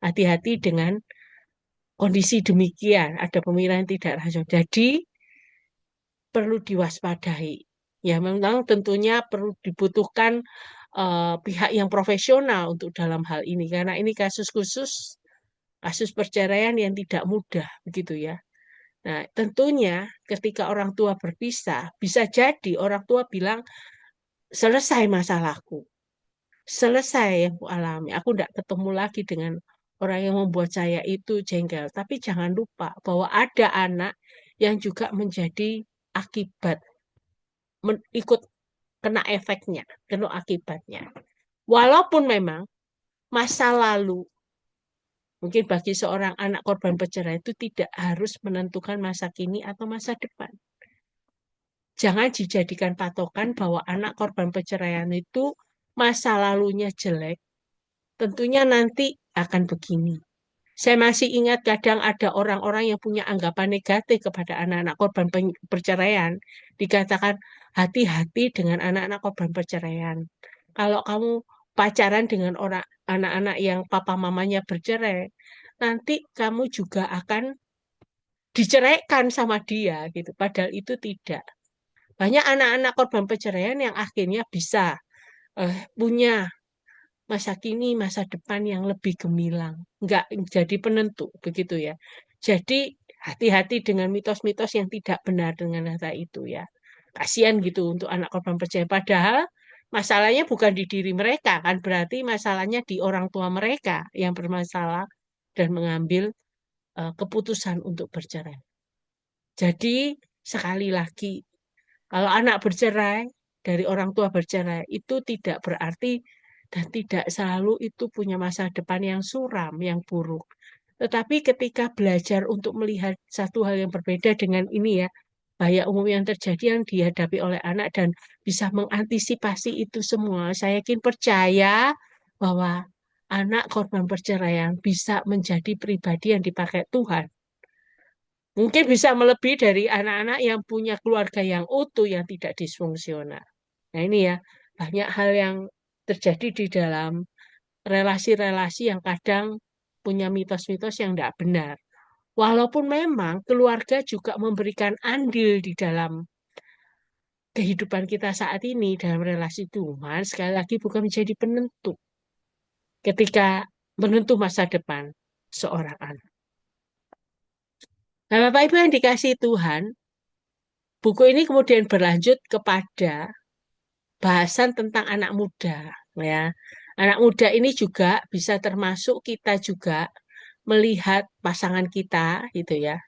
Hati-hati dengan kondisi demikian, ada pemikiran tidak rasional. Jadi, perlu diwaspadai. Ya, memang tentunya perlu dibutuhkan pihak yang profesional untuk dalam hal ini, karena ini kasus khusus, kasus perceraian yang tidak mudah, begitu ya. Nah, tentunya ketika orang tua berpisah, bisa jadi orang tua bilang, selesai masalahku, selesai yang ku alami, aku tidak ketemu lagi dengan orang yang membuat saya itu jengkel. Tapi jangan lupa bahwa ada anak yang juga menjadi akibat, ikut kena efeknya, kena akibatnya. Walaupun memang masa lalu, mungkin bagi seorang anak korban perceraian itu tidak harus menentukan masa kini atau masa depan. Jangan dijadikan patokan bahwa anak korban perceraian itu masa lalunya jelek, tentunya nanti akan begini. Saya masih ingat kadang ada orang-orang yang punya anggapan negatif kepada anak-anak korban perceraian. Dikatakan hati-hati dengan anak-anak korban perceraian. Kalau kamu pacaran dengan orang anak-anak yang papa mamanya bercerai, nanti kamu juga akan diceraikan sama dia gitu. Padahal itu tidak. Banyak anak-anak korban perceraian yang akhirnya bisa punya masa kini, masa depan yang lebih gemilang. Enggak jadi penentu, begitu ya. Jadi hati-hati dengan mitos-mitos yang tidak benar dengan data itu ya. Kasihan gitu untuk anak korban perceraian. Padahal masalahnya bukan di diri mereka, kan berarti masalahnya di orang tua mereka yang bermasalah dan mengambil keputusan untuk bercerai. Jadi sekali lagi, kalau anak bercerai dari orang tua bercerai itu tidak berarti dan tidak selalu itu punya masa depan yang suram, yang buruk. Tetapi ketika belajar untuk melihat satu hal yang berbeda dengan ini ya, bahaya umum yang terjadi yang dihadapi oleh anak dan bisa mengantisipasi itu semua, saya yakin percaya bahwa anak korban perceraian bisa menjadi pribadi yang dipakai Tuhan. Mungkin bisa melebihi dari anak-anak yang punya keluarga yang utuh yang tidak disfungsional. Nah ini ya, banyak hal yang terjadi di dalam relasi-relasi yang kadang punya mitos-mitos yang tidak benar. Walaupun memang keluarga juga memberikan andil di dalam kehidupan kita saat ini dalam relasi Tuhan, sekali lagi bukan menjadi penentu ketika menentu masa depan seorang anak. Nah, Bapak Ibu yang dikasih Tuhan, buku ini kemudian berlanjut kepada bahasan tentang anak muda, ya. Anak muda ini juga bisa termasuk kita juga melihat pasangan kita, gitu ya.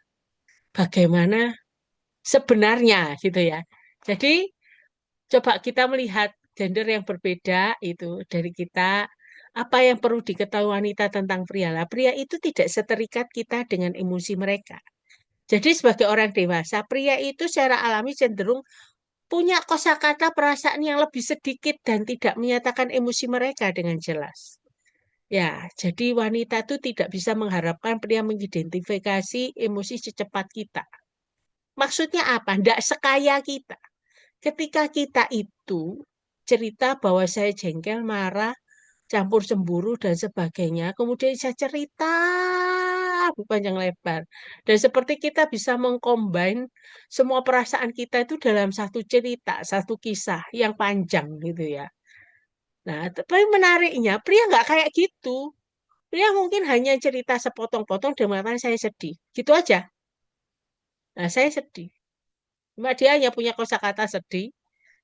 Bagaimana sebenarnya, gitu ya. Jadi coba kita melihat gender yang berbeda itu dari kita. Apa yang perlu diketahui wanita tentang pria lah. Pria itu tidak seterikat kita dengan emosi mereka. Jadi sebagai orang dewasa, pria itu secara alami cenderung punya kosakata perasaan yang lebih sedikit dan tidak menyatakan emosi mereka dengan jelas. Ya, jadi wanita itu tidak bisa mengharapkan pria mengidentifikasi emosi secepat kita. Maksudnya apa? Tidak sekaya kita. Ketika kita itu cerita bahwa saya jengkel, marah, campur cemburu, dan sebagainya, kemudian saya cerita lebih panjang lebar. Dan seperti kita bisa mengcombine semua perasaan kita itu dalam satu cerita, satu kisah yang panjang gitu ya. Nah, tapi menariknya pria nggak kayak gitu. Pria mungkin hanya cerita sepotong-potong dan mengatakan saya sedih. Gitu aja. Nah, saya sedih. Cuma dia hanya punya kosakata sedih.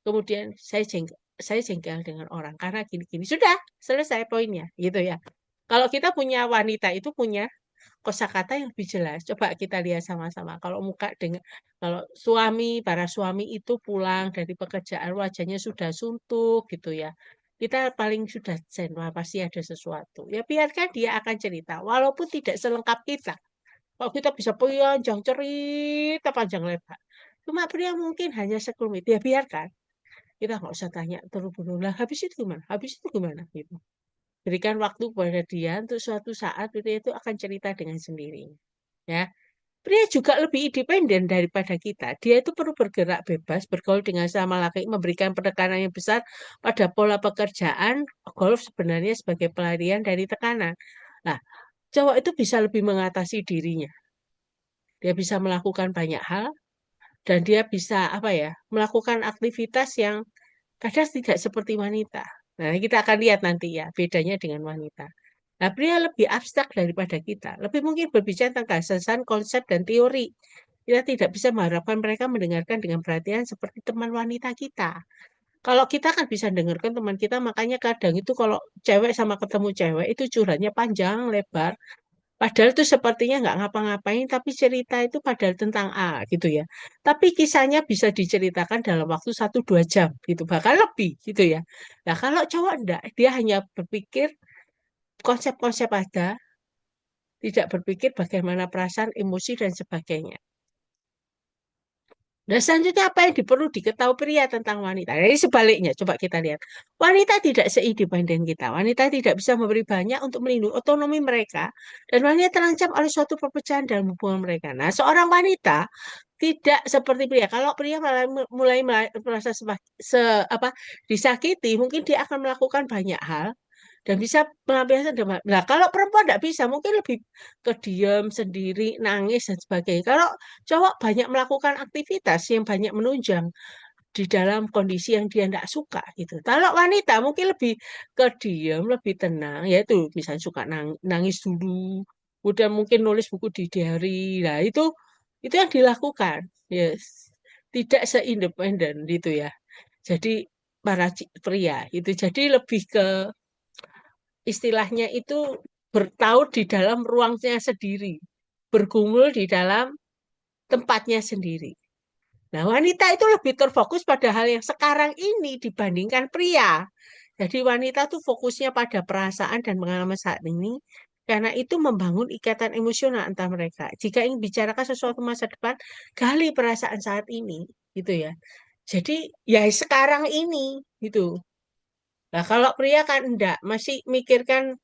Kemudian saya jengkel dengan orang karena gini-gini. Sudah, selesai poinnya. Gitu ya. Kalau kita punya wanita itu punya kosakata yang lebih jelas. Coba kita lihat sama-sama. Kalau muka dengan kalau para suami itu pulang dari pekerjaan wajahnya sudah suntuk gitu ya. Kita paling sudah zen, wah pasti ada sesuatu. Ya biarkan dia akan cerita, walaupun tidak selengkap kita. Kalau kita bisa panjang cerita panjang lebar. Cuma pria mungkin hanya sekelumit. Ya biarkan. Kita nggak usah tanya terus-menerus. Lah habis itu gimana? Habis itu gimana? Gitu. Berikan waktu kepada dia untuk suatu saat dia itu akan cerita dengan sendirinya. Ya, pria juga lebih independen daripada kita. Dia itu perlu bergerak bebas, bergaul dengan sama laki, memberikan penekanan yang besar pada pola pekerjaan. Golf sebenarnya sebagai pelarian dari tekanan. Nah, cowok itu bisa lebih mengatasi dirinya. Dia bisa melakukan banyak hal dan dia bisa apa ya, melakukan aktivitas yang kadang tidak seperti wanita. Nah, kita akan lihat nanti ya bedanya dengan wanita. Nah, pria lebih abstrak daripada kita. Lebih mungkin berbicara tentang gagasan, konsep, dan teori. Kita tidak bisa mengharapkan mereka mendengarkan dengan perhatian seperti teman wanita kita. Kalau kita kan bisa dengarkan teman kita, makanya kadang itu kalau cewek sama ketemu cewek itu curhatnya panjang, lebar. Padahal itu sepertinya nggak ngapa-ngapain, tapi cerita itu padahal tentang A gitu ya. Tapi kisahnya bisa diceritakan dalam waktu 1-2 jam gitu, bahkan lebih gitu ya. Nah kalau cowok enggak, dia hanya berpikir konsep-konsep ada, tidak berpikir bagaimana perasaan, emosi, dan sebagainya. Dan selanjutnya apa yang perlu diketahui pria tentang wanita? Jadi sebaliknya, coba kita lihat. Wanita tidak seindependen kita. Wanita tidak bisa memberi banyak untuk melindungi otonomi mereka. Dan wanita terancam oleh suatu perpecahan dalam hubungan mereka. Nah, seorang wanita tidak seperti pria. Kalau pria mulai merasa disakiti, mungkin dia akan melakukan banyak hal dan bisa melampiaskan demam. Nah, kalau perempuan tidak bisa, mungkin lebih ke diam sendiri, nangis dan sebagainya. Kalau cowok banyak melakukan aktivitas yang banyak menunjang di dalam kondisi yang dia tidak suka gitu. Kalau wanita mungkin lebih ke diam, lebih tenang, yaitu misalnya suka nangis dulu, udah mungkin nulis buku di diary. Nah, itu yang dilakukan. Yes. Tidak seindependen gitu ya. Jadi para pria itu jadi lebih ke istilahnya itu bertaut di dalam ruangnya sendiri, bergumul di dalam tempatnya sendiri. Nah, wanita itu lebih terfokus pada hal yang sekarang ini dibandingkan pria. Jadi wanita tuh fokusnya pada perasaan dan pengalaman saat ini, karena itu membangun ikatan emosional antar mereka. Jika ingin bicarakan sesuatu masa depan, gali perasaan saat ini, gitu ya. Jadi ya sekarang ini, gitu. Nah, kalau pria kan enggak, masih mikirkan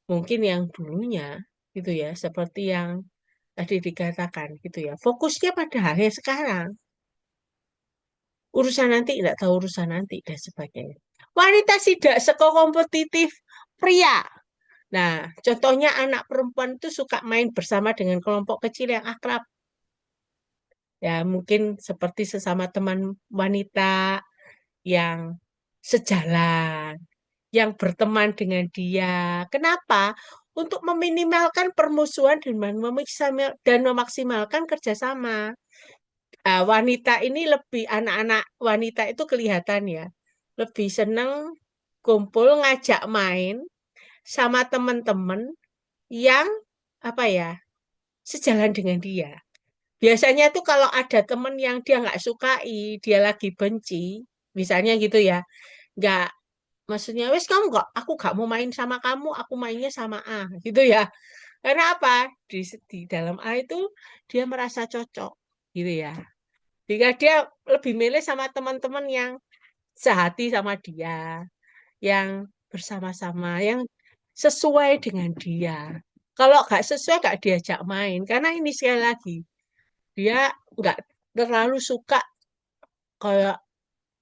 mungkin yang dulunya gitu ya, seperti yang tadi dikatakan gitu ya. Fokusnya pada hal yang sekarang. Urusan nanti tidak tahu urusan nanti dan sebagainya. Wanita tidak sekompetitif pria. Nah, contohnya anak perempuan itu suka main bersama dengan kelompok kecil yang akrab. Ya, mungkin seperti sesama teman wanita yang sejalan, yang berteman dengan dia. Kenapa? Untuk meminimalkan permusuhan dan memaksimalkan kerjasama. Wanita ini lebih, anak-anak wanita itu kelihatan ya, lebih senang kumpul ngajak main sama teman-teman yang apa ya, sejalan dengan dia. Biasanya tuh kalau ada temen yang dia nggak sukai, dia lagi benci, misalnya gitu ya, nggak, maksudnya wes kamu nggak, aku nggak mau main sama kamu, aku mainnya sama A, gitu ya. Karena apa? Di dalam A itu dia merasa cocok, gitu ya. Jika dia lebih milih sama teman-teman yang sehati sama dia, yang bersama-sama, yang sesuai dengan dia. Kalau nggak sesuai, nggak diajak main. Karena ini sekali lagi, dia nggak terlalu suka kayak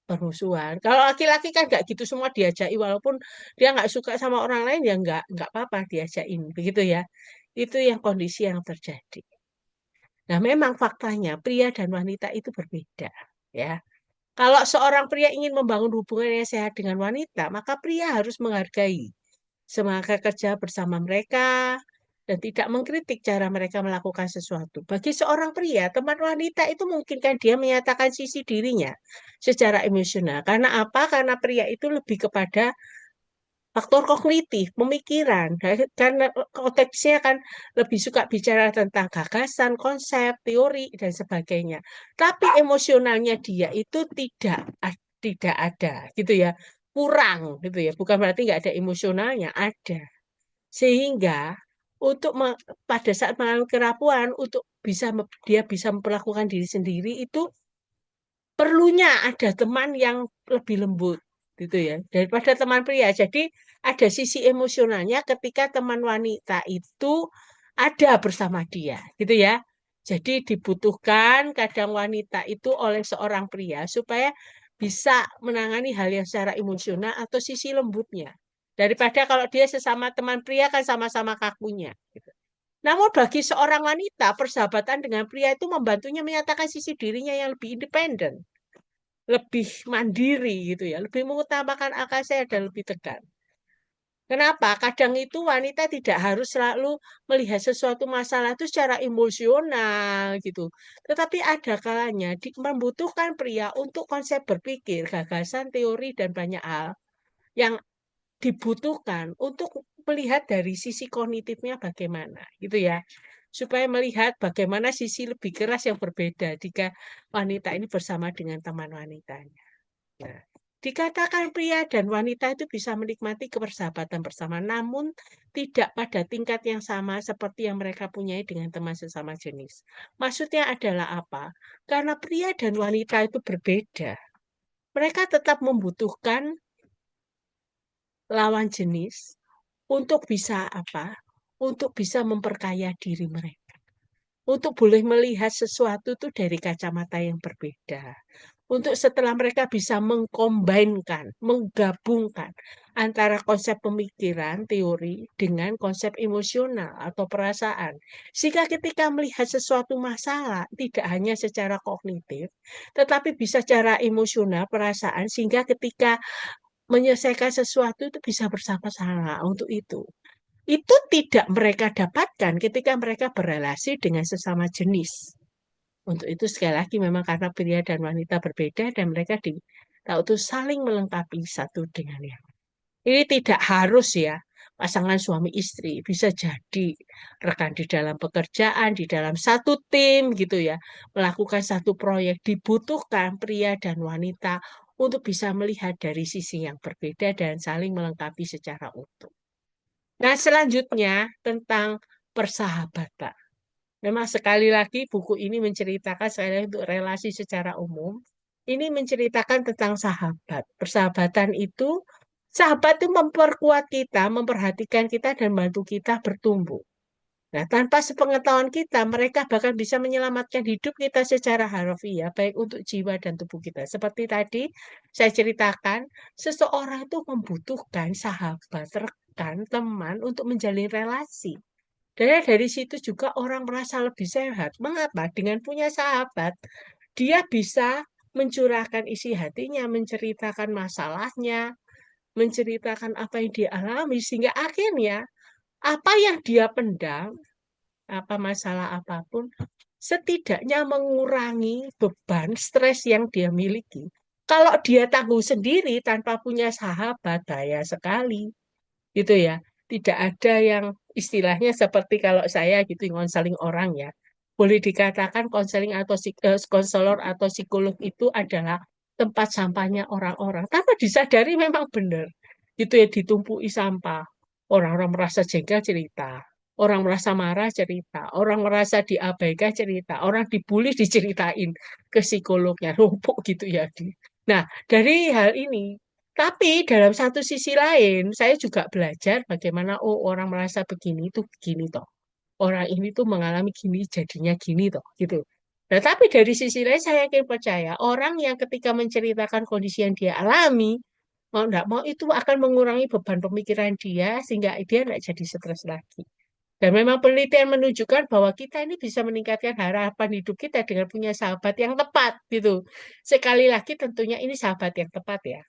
bermusuhan. Kalau laki-laki kan nggak gitu semua diajaki, walaupun dia nggak suka sama orang lain ya nggak apa-apa diajakin, begitu ya. Itu yang kondisi yang terjadi. Nah, memang faktanya pria dan wanita itu berbeda, ya. Kalau seorang pria ingin membangun hubungan yang sehat dengan wanita, maka pria harus menghargai semangat kerja bersama mereka dan tidak mengkritik cara mereka melakukan sesuatu. Bagi seorang pria, teman wanita itu mungkin kan dia menyatakan sisi dirinya secara emosional. Karena apa? Karena pria itu lebih kepada faktor kognitif, pemikiran. Karena konteksnya kan lebih suka bicara tentang gagasan, konsep, teori, dan sebagainya. Tapi emosionalnya dia itu tidak ada, gitu ya. Kurang, gitu ya. Bukan berarti nggak ada emosionalnya, ada. Sehingga untuk pada saat mengalami kerapuhan, untuk dia bisa memperlakukan diri sendiri itu perlunya ada teman yang lebih lembut gitu ya daripada teman pria. Jadi ada sisi emosionalnya ketika teman wanita itu ada bersama dia gitu ya. Jadi dibutuhkan kadang wanita itu oleh seorang pria supaya bisa menangani hal yang secara emosional atau sisi lembutnya. Daripada kalau dia sesama teman pria kan sama-sama kakunya gitu. Namun bagi seorang wanita, persahabatan dengan pria itu membantunya menyatakan sisi dirinya yang lebih independen, lebih mandiri gitu ya, lebih mengutamakan akal sehat dan lebih tegar. Kenapa? Kadang itu wanita tidak harus selalu melihat sesuatu masalah itu secara emosional gitu. Tetapi ada kalanya membutuhkan pria untuk konsep berpikir, gagasan, teori, dan banyak hal yang dibutuhkan untuk melihat dari sisi kognitifnya bagaimana gitu ya. Supaya melihat bagaimana sisi lebih keras yang berbeda jika wanita ini bersama dengan teman wanitanya. Nah, dikatakan pria dan wanita itu bisa menikmati kebersahabatan bersama, namun tidak pada tingkat yang sama seperti yang mereka punyai dengan teman sesama jenis. Maksudnya adalah apa? Karena pria dan wanita itu berbeda. Mereka tetap membutuhkan lawan jenis untuk bisa apa? Untuk bisa memperkaya diri mereka. Untuk boleh melihat sesuatu itu dari kacamata yang berbeda. Untuk setelah mereka bisa mengkombinkan, menggabungkan antara konsep pemikiran, teori, dengan konsep emosional atau perasaan. Sehingga ketika melihat sesuatu masalah, tidak hanya secara kognitif, tetapi bisa secara emosional, perasaan, sehingga ketika menyelesaikan sesuatu itu bisa bersama-sama untuk itu. Itu tidak mereka dapatkan ketika mereka berrelasi dengan sesama jenis. Untuk itu sekali lagi memang karena pria dan wanita berbeda dan mereka tahu itu saling melengkapi satu dengan yang lain. Ini tidak harus ya pasangan suami istri, bisa jadi rekan di dalam pekerjaan, di dalam satu tim gitu ya, melakukan satu proyek dibutuhkan pria dan wanita untuk bisa melihat dari sisi yang berbeda dan saling melengkapi secara utuh. Nah, selanjutnya tentang persahabatan. Memang sekali lagi buku ini menceritakan sekali lagi untuk relasi secara umum. Ini menceritakan tentang sahabat. Persahabatan itu, sahabat itu memperkuat kita, memperhatikan kita dan bantu kita bertumbuh. Nah, tanpa sepengetahuan kita, mereka bahkan bisa menyelamatkan hidup kita secara harfiah, baik untuk jiwa dan tubuh kita. Seperti tadi saya ceritakan, seseorang itu membutuhkan sahabat, rekan, teman untuk menjalin relasi. Dan dari situ juga orang merasa lebih sehat. Mengapa? Dengan punya sahabat, dia bisa mencurahkan isi hatinya, menceritakan masalahnya, menceritakan apa yang dia alami, sehingga akhirnya apa yang dia pendam, apa masalah apapun, setidaknya mengurangi beban stres yang dia miliki. Kalau dia tanggung sendiri tanpa punya sahabat, bahaya sekali gitu ya. Tidak ada yang istilahnya seperti kalau saya gitu konseling orang ya. Boleh dikatakan konseling atau konselor atau psikolog itu adalah tempat sampahnya orang-orang. Tanpa disadari memang benar. Itu ya ditumpui sampah. Orang-orang merasa jengkel cerita. Orang merasa marah cerita. Orang merasa diabaikan cerita. Orang dibully diceritain ke psikolognya. Rumpuk gitu ya. Nah, dari hal ini tapi dalam satu sisi lain, saya juga belajar bagaimana oh orang merasa begini itu begini toh. Orang ini tuh mengalami gini jadinya gini toh gitu. Nah, tapi dari sisi lain saya yakin percaya orang yang ketika menceritakan kondisi yang dia alami mau tidak mau itu akan mengurangi beban pemikiran dia sehingga dia tidak jadi stres lagi. Dan memang penelitian menunjukkan bahwa kita ini bisa meningkatkan harapan hidup kita dengan punya sahabat yang tepat gitu. Sekali lagi tentunya ini sahabat yang tepat ya.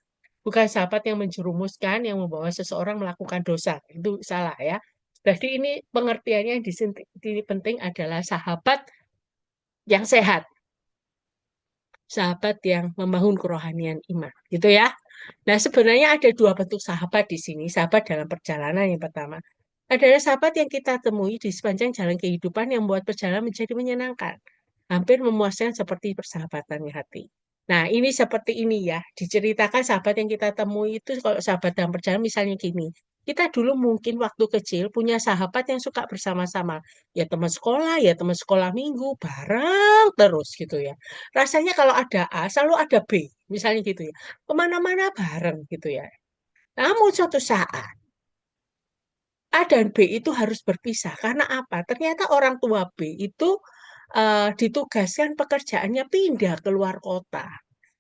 Bukan sahabat yang menjerumuskan, yang membawa seseorang melakukan dosa. Itu salah ya. Jadi ini pengertiannya yang penting adalah sahabat yang sehat, sahabat yang membangun kerohanian iman, gitu ya. Nah, sebenarnya ada dua bentuk sahabat di sini. Sahabat dalam perjalanan yang pertama adalah sahabat yang kita temui di sepanjang jalan kehidupan yang membuat perjalanan menjadi menyenangkan. Hampir memuaskan seperti persahabatan di hati. Nah, ini seperti ini ya. Diceritakan sahabat yang kita temui itu kalau sahabat dalam perjalanan misalnya gini. Kita dulu mungkin waktu kecil punya sahabat yang suka bersama-sama. Ya teman sekolah minggu, bareng terus gitu ya. Rasanya kalau ada A, selalu ada B. Misalnya gitu ya. Kemana-mana bareng gitu ya. Namun suatu saat A dan B itu harus berpisah. Karena apa? Ternyata orang tua B itu ditugaskan pekerjaannya pindah keluar kota.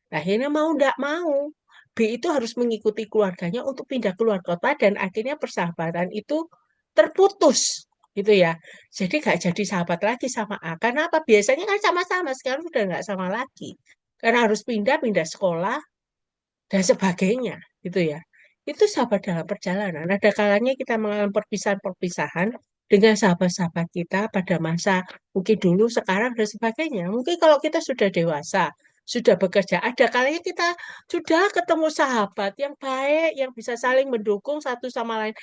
Nah, akhirnya mau ndak mau, B itu harus mengikuti keluarganya untuk pindah keluar kota dan akhirnya persahabatan itu terputus. Gitu ya. Jadi gak jadi sahabat lagi sama A. Karena apa? Biasanya kan sama-sama, sekarang sudah nggak sama lagi. Karena harus pindah sekolah, dan sebagainya gitu ya. Itu sahabat dalam perjalanan. Ada kalanya kita mengalami perpisahan-perpisahan dengan sahabat-sahabat kita pada masa mungkin dulu, sekarang dan sebagainya. Mungkin kalau kita sudah dewasa, sudah bekerja, ada kalanya kita sudah ketemu sahabat yang baik, yang bisa saling mendukung satu sama lain.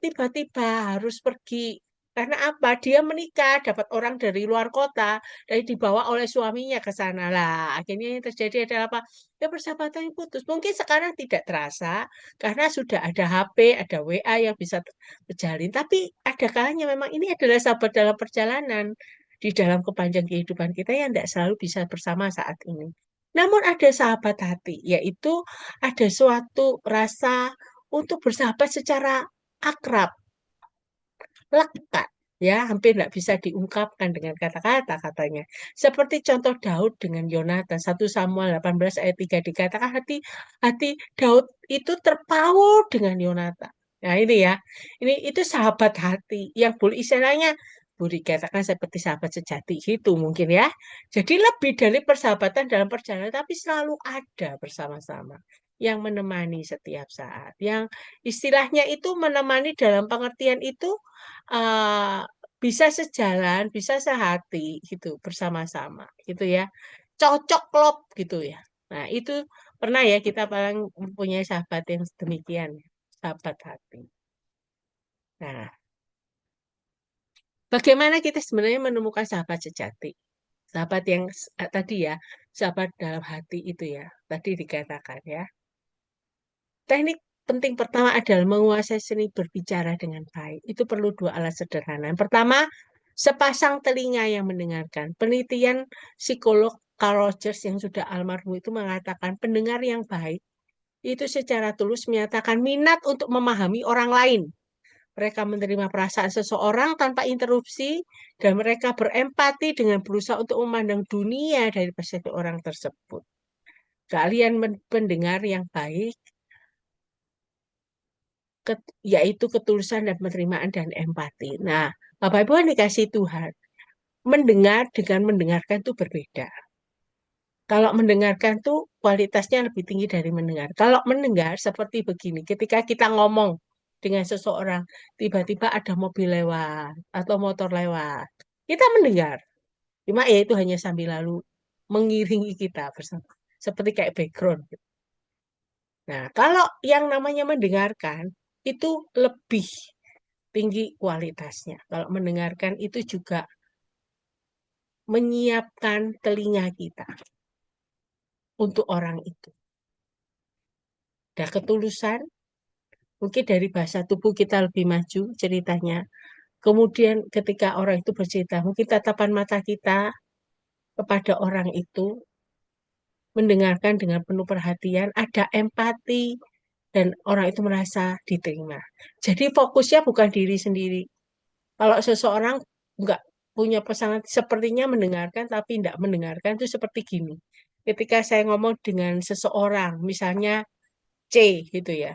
Tiba-tiba harus pergi. Karena apa? Dia menikah, dapat orang dari luar kota, dan dibawa oleh suaminya ke sana. Lah, akhirnya yang terjadi adalah apa? Ya persahabatan yang putus. Mungkin sekarang tidak terasa karena sudah ada HP, ada WA yang bisa terjalin. Tapi ada kalanya memang ini adalah sahabat dalam perjalanan di dalam kepanjang kehidupan kita yang tidak selalu bisa bersama saat ini. Namun ada sahabat hati, yaitu ada suatu rasa untuk bersahabat secara akrab, lekat, ya hampir tidak bisa diungkapkan dengan kata-kata katanya. Seperti contoh Daud dengan Yonatan, 1 Samuel 18 ayat 3 dikatakan hati Daud itu terpaut dengan Yonatan. Nah ini ya, ini itu sahabat hati yang boleh istilahnya boleh dikatakan seperti sahabat sejati gitu mungkin ya. Jadi lebih dari persahabatan dalam perjalanan, tapi selalu ada bersama-sama yang menemani setiap saat. Yang istilahnya itu menemani dalam pengertian itu eh, bisa sejalan, bisa sehati gitu bersama-sama gitu ya. Cocok klop gitu ya. Nah, itu pernah ya kita paling mempunyai sahabat yang demikian, sahabat hati. Nah, bagaimana kita sebenarnya menemukan sahabat sejati? Sahabat yang tadi ya, sahabat dalam hati itu ya, tadi dikatakan ya. Teknik penting pertama adalah menguasai seni berbicara dengan baik. Itu perlu dua alat sederhana. Yang pertama, sepasang telinga yang mendengarkan. Penelitian psikolog Carl Rogers yang sudah almarhum itu mengatakan pendengar yang baik itu secara tulus menyatakan minat untuk memahami orang lain. Mereka menerima perasaan seseorang tanpa interupsi dan mereka berempati dengan berusaha untuk memandang dunia dari perspektif orang tersebut. Kalian pendengar yang baik yaitu ketulusan dan penerimaan dan empati. Nah, Bapak Ibu yang dikasih Tuhan, mendengar dengan mendengarkan itu berbeda. Kalau mendengarkan tuh kualitasnya lebih tinggi dari mendengar. Kalau mendengar seperti begini, ketika kita ngomong dengan seseorang, tiba-tiba ada mobil lewat atau motor lewat, kita mendengar. Cuma ya itu hanya sambil lalu mengiringi kita bersama, seperti kayak background. Nah, kalau yang namanya mendengarkan itu lebih tinggi kualitasnya. Kalau mendengarkan itu juga menyiapkan telinga kita untuk orang itu. Dan ketulusan, mungkin dari bahasa tubuh kita lebih maju ceritanya. Kemudian ketika orang itu bercerita, mungkin tatapan mata kita kepada orang itu mendengarkan dengan penuh perhatian, ada empati, dan orang itu merasa diterima. Jadi fokusnya bukan diri sendiri. Kalau seseorang nggak punya pasangan, sepertinya mendengarkan tapi tidak mendengarkan itu seperti gini. Ketika saya ngomong dengan seseorang, misalnya C gitu ya.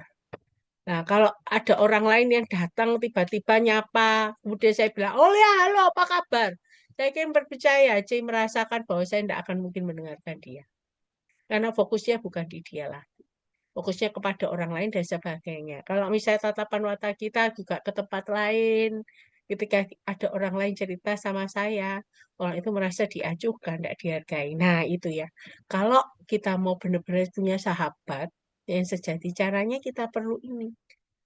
Nah, kalau ada orang lain yang datang tiba-tiba nyapa, kemudian saya bilang, oh ya, halo, apa kabar? Saya ingin percaya, saya merasakan bahwa saya tidak akan mungkin mendengarkan dia. Karena fokusnya bukan di dia lah. Fokusnya kepada orang lain dan sebagainya. Kalau misalnya tatapan mata kita juga ke tempat lain, ketika ada orang lain cerita sama saya, orang itu merasa diacuhkan, tidak dihargai. Nah, itu ya. Kalau kita mau benar-benar punya sahabat yang sejati, caranya kita perlu ini.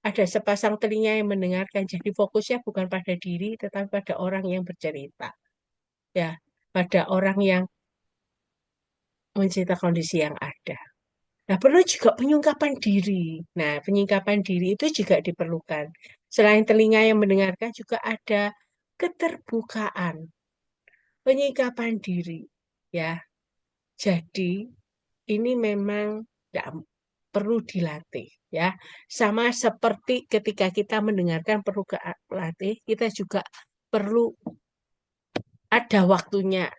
Ada sepasang telinga yang mendengarkan. Jadi fokusnya bukan pada diri, tetapi pada orang yang bercerita. Ya, pada orang yang mencerita kondisi yang ada. Nah, perlu juga penyungkapan diri. Nah, penyingkapan diri itu juga diperlukan. Selain telinga yang mendengarkan, juga ada keterbukaan, penyingkapan diri. Ya, jadi ini memang tidak perlu dilatih. Ya, sama seperti ketika kita mendengarkan perlu latih, kita juga perlu ada waktunya,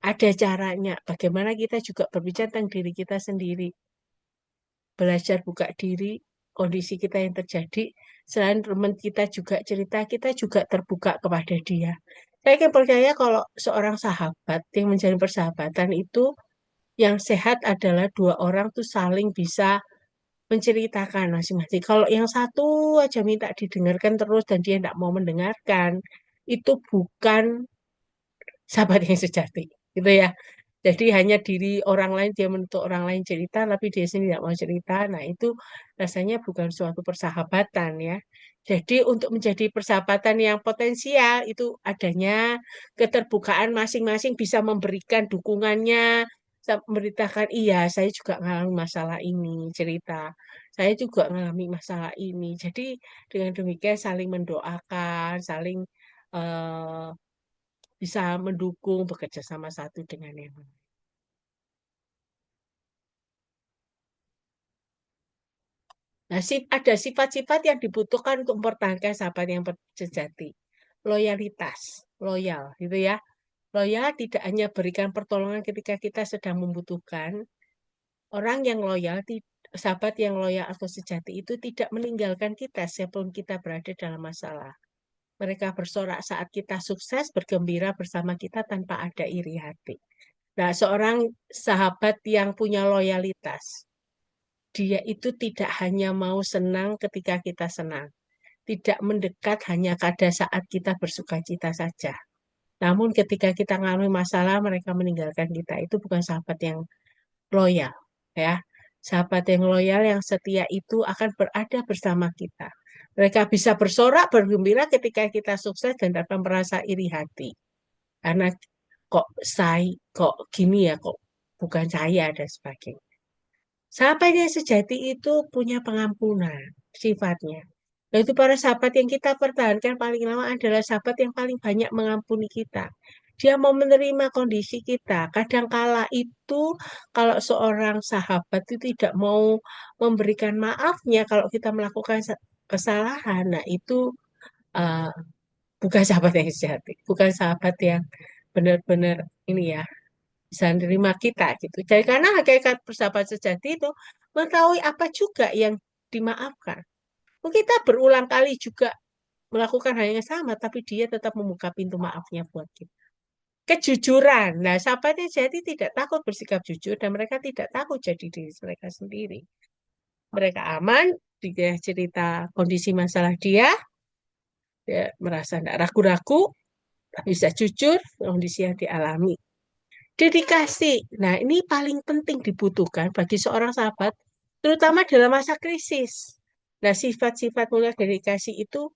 ada caranya. Bagaimana kita juga berbicara tentang diri kita sendiri. Belajar buka diri, kondisi kita yang terjadi, selain teman kita juga cerita, kita juga terbuka kepada dia. Saya kan percaya kalau seorang sahabat yang menjalin persahabatan itu yang sehat adalah dua orang tuh saling bisa menceritakan masing-masing. Kalau yang satu aja minta didengarkan terus dan dia tidak mau mendengarkan, itu bukan sahabat yang sejati, gitu ya. Jadi hanya diri orang lain dia menuntut orang lain cerita, tapi dia sendiri tidak mau cerita. Nah itu rasanya bukan suatu persahabatan ya. Jadi untuk menjadi persahabatan yang potensial itu adanya keterbukaan masing-masing bisa memberikan dukungannya, memberitakan iya saya juga mengalami masalah ini cerita. Saya juga mengalami masalah ini. Jadi dengan demikian saling mendoakan, saling eh, bisa mendukung bekerja sama satu dengan yang lain. Nah, ada sifat-sifat yang dibutuhkan untuk mempertahankan sahabat yang sejati. Loyalitas, loyal, gitu ya. Loyal tidak hanya berikan pertolongan ketika kita sedang membutuhkan. Orang yang loyal, sahabat yang loyal atau sejati itu tidak meninggalkan kita sebelum kita berada dalam masalah. Mereka bersorak saat kita sukses, bergembira bersama kita tanpa ada iri hati. Nah, seorang sahabat yang punya loyalitas, dia itu tidak hanya mau senang ketika kita senang, tidak mendekat hanya pada saat kita bersuka cita saja. Namun ketika kita mengalami masalah, mereka meninggalkan kita. Itu bukan sahabat yang loyal, ya. Sahabat yang loyal, yang setia itu akan berada bersama kita. Mereka bisa bersorak, bergembira ketika kita sukses dan tanpa merasa iri hati. Karena kok gini ya, kok bukan saya dan sebagainya. Sahabat yang sejati itu punya pengampunan sifatnya. Nah, itu para sahabat yang kita pertahankan paling lama adalah sahabat yang paling banyak mengampuni kita. Dia mau menerima kondisi kita. Kadangkala itu kalau seorang sahabat itu tidak mau memberikan maafnya kalau kita melakukan kesalahan, nah itu uh, bukan sahabat yang sejati, bukan sahabat yang benar-benar ini ya bisa menerima kita gitu. Jadi karena hakikat persahabatan sejati itu mengetahui apa juga yang dimaafkan. Kita berulang kali juga melakukan hal yang sama, tapi dia tetap membuka pintu maafnya buat kita. Kejujuran. Nah, sahabat yang sejati tidak takut bersikap jujur dan mereka tidak takut jadi diri mereka sendiri. Mereka aman, dia cerita kondisi masalah dia merasa tidak ragu-ragu, bisa jujur kondisi yang dialami. Dedikasi. Nah, ini paling penting dibutuhkan bagi seorang sahabat, terutama dalam masa krisis. Nah, sifat-sifat mulia dedikasi itu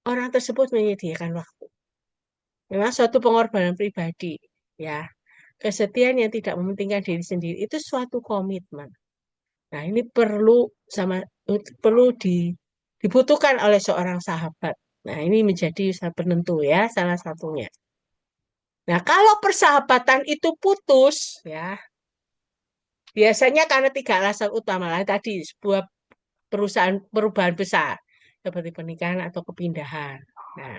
orang tersebut menyediakan waktu. Memang suatu pengorbanan pribadi, ya. Kesetiaan yang tidak mementingkan diri sendiri itu suatu komitmen. Nah, ini perlu dibutuhkan oleh seorang sahabat. Nah, ini menjadi penentu ya, salah satunya. Nah, kalau persahabatan itu putus, ya, biasanya karena tiga alasan utama lah tadi sebuah perubahan besar seperti pernikahan atau kepindahan. Nah,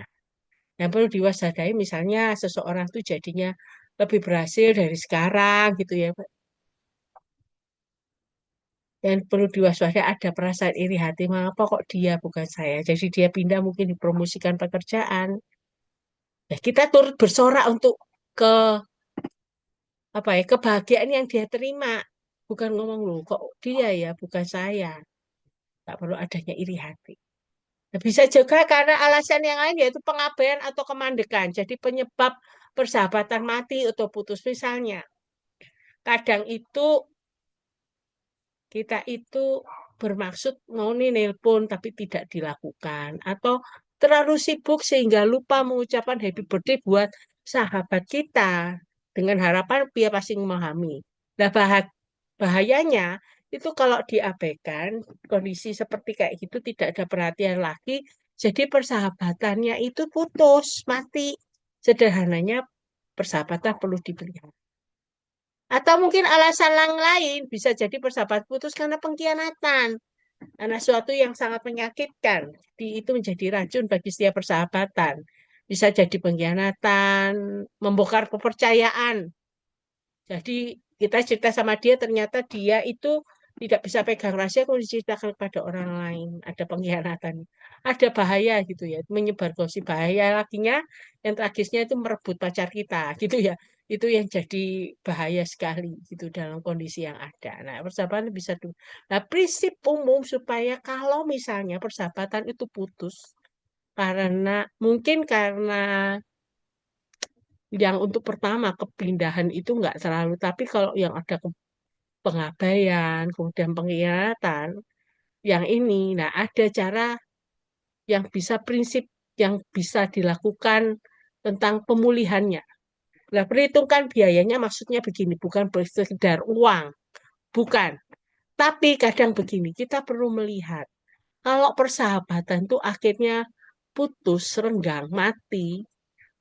yang perlu diwaspadai misalnya seseorang itu jadinya lebih berhasil dari sekarang gitu ya. Yang perlu diwaspadai ada perasaan iri hati, mengapa kok dia bukan saya. Jadi dia pindah mungkin dipromosikan pekerjaan. Ya, kita turut bersorak untuk ke apa ya kebahagiaan yang dia terima. Bukan ngomong loh, kok dia ya, bukan saya. Tak perlu adanya iri hati. Nah, bisa juga karena alasan yang lain yaitu pengabaian atau kemandekan. Jadi penyebab persahabatan mati atau putus misalnya. Kadang itu kita itu bermaksud mau nih nelpon tapi tidak dilakukan atau terlalu sibuk sehingga lupa mengucapkan happy birthday buat sahabat kita dengan harapan dia pasti memahami. Nah, bahayanya itu kalau diabaikan kondisi seperti kayak gitu tidak ada perhatian lagi, jadi persahabatannya itu putus, mati. Sederhananya persahabatan perlu dipelihara. Atau mungkin alasan yang lain bisa jadi persahabatan putus karena pengkhianatan. Karena suatu yang sangat menyakitkan. Jadi itu menjadi racun bagi setiap persahabatan. Bisa jadi pengkhianatan, membongkar kepercayaan. Jadi kita cerita sama dia, ternyata dia itu tidak bisa pegang rahasia kalau diceritakan kepada orang lain. Ada pengkhianatan. Ada bahaya gitu ya, menyebar gosip. Bahaya lakinya, yang tragisnya itu merebut pacar kita gitu ya. Itu yang jadi bahaya sekali gitu dalam kondisi yang ada. Nah, persahabatan bisa tuh. Nah, prinsip umum supaya kalau misalnya persahabatan itu putus karena mungkin karena yang untuk pertama kepindahan itu nggak selalu, tapi kalau yang ada pengabaian, kemudian pengkhianatan, yang ini, nah ada cara yang bisa prinsip yang bisa dilakukan tentang pemulihannya. Nah, perhitungkan biayanya maksudnya begini, bukan sekedar uang, bukan. Tapi kadang begini, kita perlu melihat kalau persahabatan itu akhirnya putus, renggang, mati,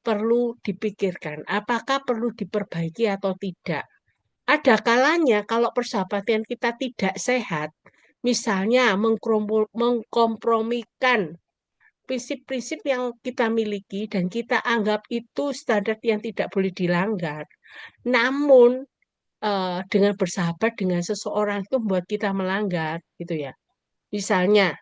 perlu dipikirkan apakah perlu diperbaiki atau tidak. Ada kalanya kalau persahabatan kita tidak sehat, misalnya mengkompromikan prinsip-prinsip yang kita miliki dan kita anggap itu standar yang tidak boleh dilanggar. Namun dengan bersahabat dengan seseorang itu membuat kita melanggar, gitu ya. Misalnya,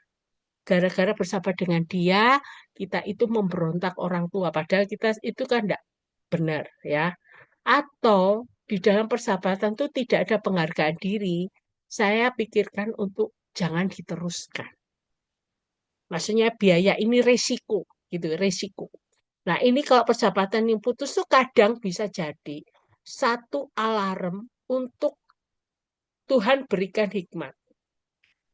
gara-gara bersahabat dengan dia, kita itu memberontak orang tua, padahal kita itu kan tidak benar, ya. Atau di dalam persahabatan itu tidak ada penghargaan diri, saya pikirkan untuk jangan diteruskan. Maksudnya biaya ini resiko, gitu, resiko. Nah, ini kalau persahabatan yang putus tuh kadang bisa jadi satu alarm untuk Tuhan berikan hikmat.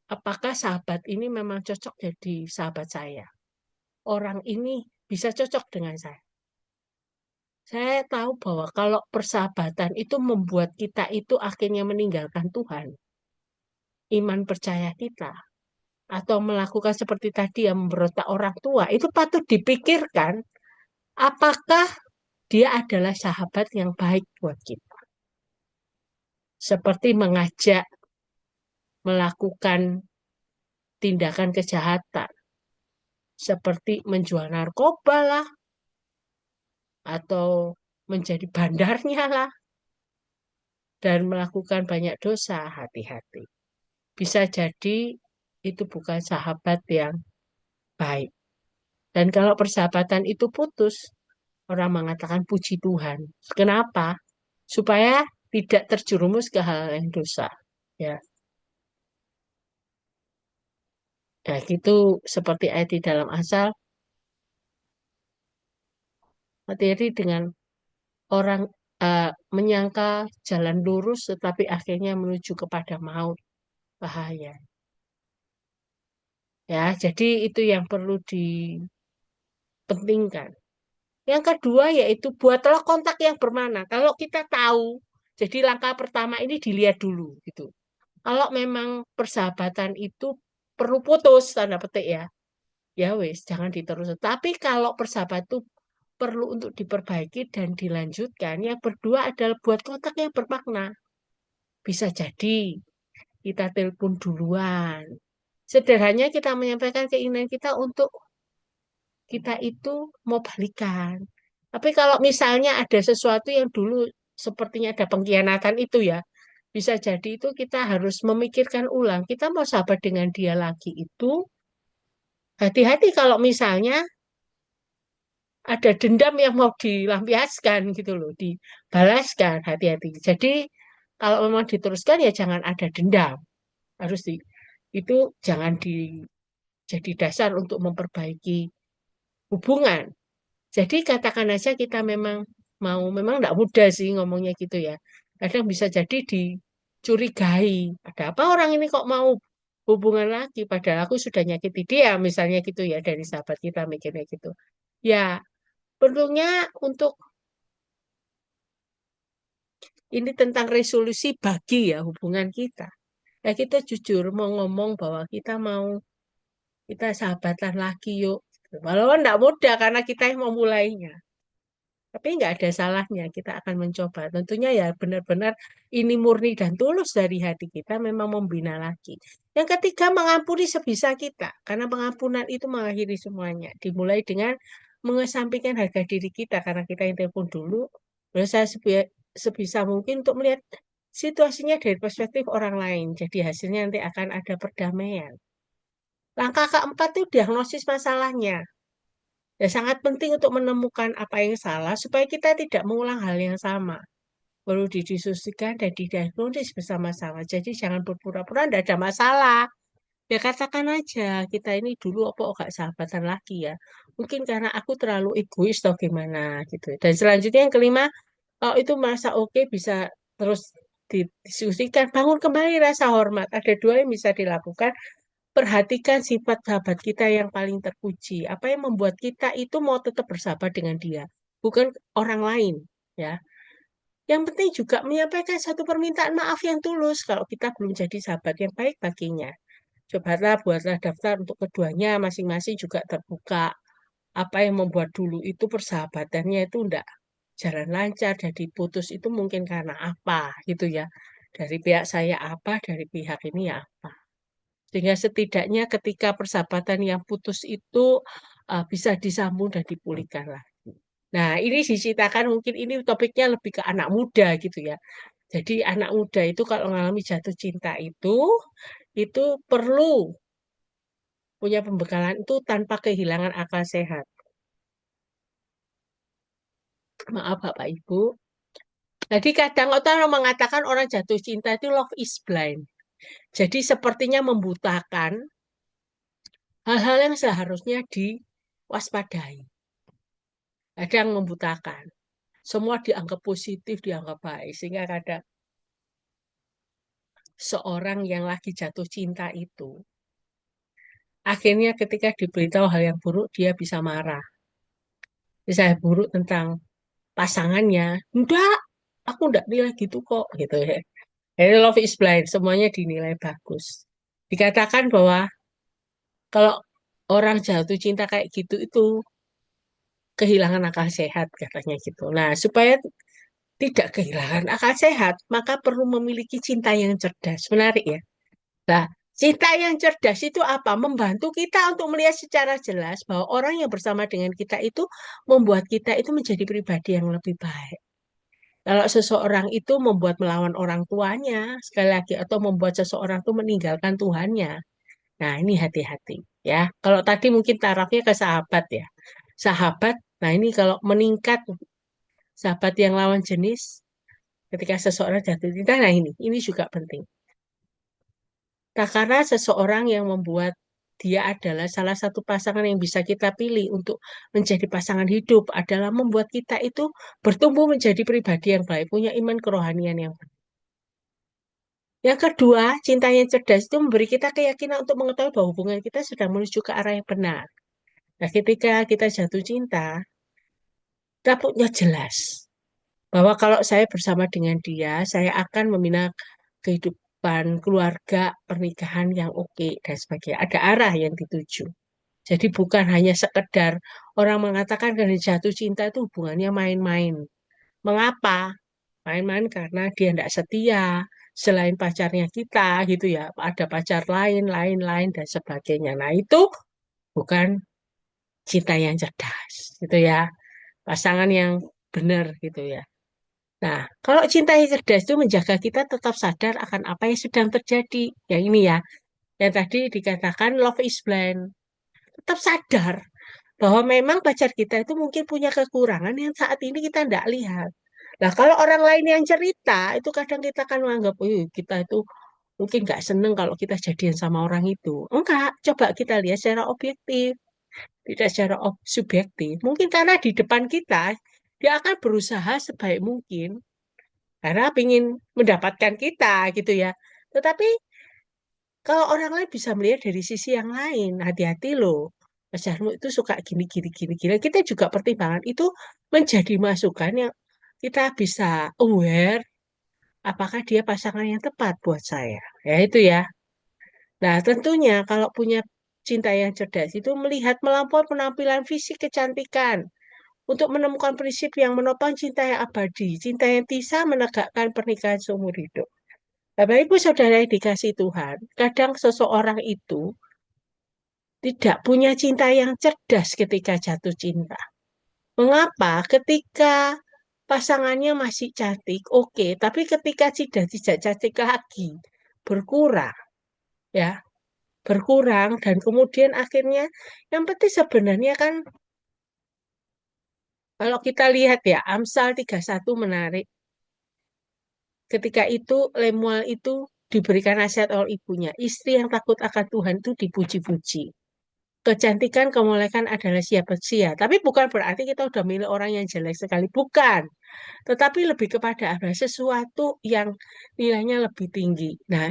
Apakah sahabat ini memang cocok jadi sahabat saya? Orang ini bisa cocok dengan saya. Saya tahu bahwa kalau persahabatan itu membuat kita itu akhirnya meninggalkan Tuhan, iman percaya kita, atau melakukan seperti tadi yang memberontak orang tua, itu patut dipikirkan apakah dia adalah sahabat yang baik buat kita. Seperti mengajak melakukan tindakan kejahatan, seperti menjual narkoba lah, atau menjadi bandarnya lah, dan melakukan banyak dosa, hati-hati. Bisa jadi itu bukan sahabat yang baik. Dan kalau persahabatan itu putus, orang mengatakan puji Tuhan. Kenapa? Supaya tidak terjerumus ke hal yang dosa. Ya, nah, itu seperti ayat di dalam Asal, hati-hati dengan orang menyangka jalan lurus tetapi akhirnya menuju kepada maut, bahaya. Ya, jadi itu yang perlu dipentingkan. Yang kedua yaitu buatlah kontak yang bermakna. Kalau kita tahu, jadi langkah pertama ini dilihat dulu gitu. Kalau memang persahabatan itu perlu putus tanda petik ya, ya wes jangan diterus. Tapi kalau persahabatan itu perlu untuk diperbaiki dan dilanjutkan, yang berdua adalah buat kontak yang bermakna. Bisa jadi kita telepon duluan. Sederhananya kita menyampaikan keinginan kita untuk kita itu mau balikan. Tapi kalau misalnya ada sesuatu yang dulu sepertinya ada pengkhianatan itu ya, bisa jadi itu kita harus memikirkan ulang. Kita mau sahabat dengan dia lagi itu, hati-hati kalau misalnya ada dendam yang mau dilampiaskan gitu loh, dibalaskan, hati-hati. Jadi kalau memang diteruskan ya jangan ada dendam. Harus itu jangan jadi dasar untuk memperbaiki hubungan. Jadi katakan aja kita memang tidak mudah sih ngomongnya gitu ya. Kadang bisa jadi dicurigai. Ada apa orang ini kok mau hubungan lagi? Padahal aku sudah nyakiti dia, misalnya gitu ya dari sahabat kita mikirnya gitu. Ya, perlunya untuk ini tentang resolusi bagi ya hubungan kita. Ya kita jujur mau ngomong bahwa kita sahabatan lagi yuk. Walaupun tidak mudah karena kita yang memulainya. Tapi nggak ada salahnya kita akan mencoba. Tentunya ya benar-benar ini murni dan tulus dari hati kita memang membina lagi. Yang ketiga mengampuni sebisa kita. Karena pengampunan itu mengakhiri semuanya. Dimulai dengan mengesampingkan harga diri kita. Karena kita yang telepon dulu. Berusaha sebisa mungkin untuk melihat situasinya dari perspektif orang lain. Jadi hasilnya nanti akan ada perdamaian. Langkah keempat itu diagnosis masalahnya. Ya, sangat penting untuk menemukan apa yang salah supaya kita tidak mengulang hal yang sama. Perlu didiskusikan dan didiagnosis bersama-sama. Jadi jangan berpura-pura tidak ada masalah. Ya katakan aja, kita ini dulu apa gak sahabatan lagi ya. Mungkin karena aku terlalu egois atau gimana gitu. Dan selanjutnya yang kelima, kalau itu merasa oke bisa terus didiskusikan. Bangun kembali rasa hormat. Ada dua yang bisa dilakukan. Perhatikan sifat sahabat kita yang paling terpuji. Apa yang membuat kita itu mau tetap bersahabat dengan dia, bukan orang lain, ya. Yang penting juga menyampaikan satu permintaan maaf yang tulus kalau kita belum jadi sahabat yang baik baginya. Cobalah buatlah daftar untuk keduanya masing-masing juga terbuka. Apa yang membuat dulu itu persahabatannya itu enggak jalan lancar, jadi putus itu mungkin karena apa gitu ya. Dari pihak saya apa, dari pihak ini ya apa. Sehingga setidaknya ketika persahabatan yang putus itu bisa disambung dan dipulihkan lah. Nah, ini diceritakan mungkin ini topiknya lebih ke anak muda gitu ya. Jadi anak muda itu kalau mengalami jatuh cinta itu perlu punya pembekalan itu tanpa kehilangan akal sehat. Maaf Bapak Ibu. Jadi kadang orang mengatakan orang jatuh cinta itu love is blind. Jadi sepertinya membutakan hal-hal yang seharusnya diwaspadai. Kadang membutakan. Semua dianggap positif, dianggap baik. Sehingga kadang seorang yang lagi jatuh cinta itu, akhirnya ketika diberitahu hal yang buruk, dia bisa marah. Misalnya buruk tentang pasangannya, enggak, aku enggak nilai gitu kok. Gitu ya. Jadi love is blind, semuanya dinilai bagus. Dikatakan bahwa kalau orang jatuh cinta kayak gitu itu kehilangan akal sehat katanya gitu. Nah, supaya tidak kehilangan akal sehat, maka perlu memiliki cinta yang cerdas. Menarik ya. Nah, cinta yang cerdas itu apa? Membantu kita untuk melihat secara jelas bahwa orang yang bersama dengan kita itu membuat kita itu menjadi pribadi yang lebih baik. Kalau seseorang itu membuat melawan orang tuanya, sekali lagi, atau membuat seseorang itu meninggalkan Tuhannya. Nah, ini hati-hati ya. Kalau tadi mungkin tarafnya ke sahabat ya. Sahabat, nah ini kalau meningkat sahabat yang lawan jenis, ketika seseorang jatuh cinta, nah ini juga penting. Nah, karena seseorang yang membuat dia adalah salah satu pasangan yang bisa kita pilih untuk menjadi pasangan hidup adalah membuat kita itu bertumbuh menjadi pribadi yang baik, punya iman kerohanian yang baik. Yang kedua, cinta yang cerdas itu memberi kita keyakinan untuk mengetahui bahwa hubungan kita sedang menuju ke arah yang benar. Nah, ketika kita jatuh cinta, kita punya jelas bahwa kalau saya bersama dengan dia, saya akan membina kehidupan keluarga, pernikahan yang oke dan sebagainya. Ada arah yang dituju. Jadi bukan hanya sekedar orang mengatakan kalau jatuh cinta itu hubungannya main-main. Mengapa? Main-main karena dia tidak setia, selain pacarnya kita gitu ya, ada pacar lain, lain-lain dan sebagainya. Nah itu bukan cinta yang cerdas gitu ya, pasangan yang benar gitu ya. Nah, kalau cinta yang cerdas itu menjaga kita tetap sadar akan apa yang sedang terjadi. Ya ini ya, yang tadi dikatakan love is blind. Tetap sadar bahwa memang pacar kita itu mungkin punya kekurangan yang saat ini kita tidak lihat. Nah, kalau orang lain yang cerita, itu kadang kita kan menganggap, kita itu mungkin nggak seneng kalau kita jadian sama orang itu. Enggak, coba kita lihat secara objektif, tidak secara subjektif. Mungkin karena di depan kita, dia akan berusaha sebaik mungkin karena ingin mendapatkan kita gitu ya. Tetapi kalau orang lain bisa melihat dari sisi yang lain, hati-hati loh. Pacarmu itu suka gini, gini, gini, gini. Kita juga pertimbangan itu menjadi masukan yang kita bisa aware apakah dia pasangan yang tepat buat saya. Ya itu ya. Nah tentunya kalau punya cinta yang cerdas itu melihat melampaui penampilan fisik kecantikan untuk menemukan prinsip yang menopang cinta yang abadi, cinta yang bisa menegakkan pernikahan seumur hidup. Bapak Ibu Saudara yang dikasih Tuhan, kadang seseorang itu tidak punya cinta yang cerdas ketika jatuh cinta. Mengapa? Ketika pasangannya masih cantik, oke, tapi ketika sudah tidak cantik lagi, berkurang, ya, berkurang dan kemudian akhirnya yang penting sebenarnya kan kalau kita lihat ya, Amsal 31 menarik. Ketika itu Lemuel itu diberikan nasihat oleh ibunya, istri yang takut akan Tuhan itu dipuji-puji. Kecantikan, kemolekan adalah siapa sia. Tapi bukan berarti kita udah milih orang yang jelek sekali. Bukan. Tetapi lebih kepada ada sesuatu yang nilainya lebih tinggi. Nah,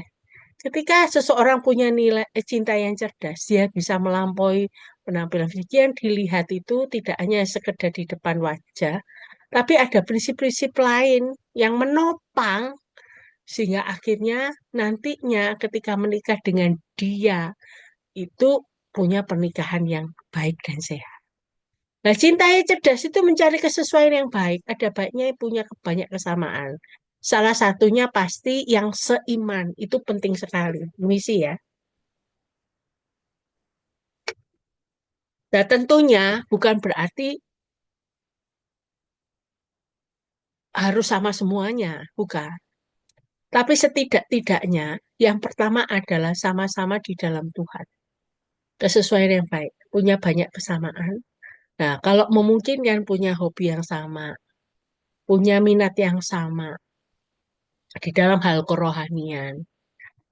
ketika seseorang punya nilai cinta yang cerdas, dia bisa melampaui penampilan fisik yang dilihat itu tidak hanya sekedar di depan wajah, tapi ada prinsip-prinsip lain yang menopang sehingga akhirnya nantinya ketika menikah dengan dia itu punya pernikahan yang baik dan sehat. Nah, cinta yang cerdas itu mencari kesesuaian yang baik. Ada baiknya punya banyak kesamaan. Salah satunya pasti yang seiman. Itu penting sekali. Misi ya. Nah, tentunya bukan berarti harus sama semuanya. Bukan. Tapi setidak-tidaknya yang pertama adalah sama-sama di dalam Tuhan. Kesesuaian yang baik. Punya banyak kesamaan. Nah, kalau memungkinkan punya hobi yang sama, punya minat yang sama di dalam hal kerohanian,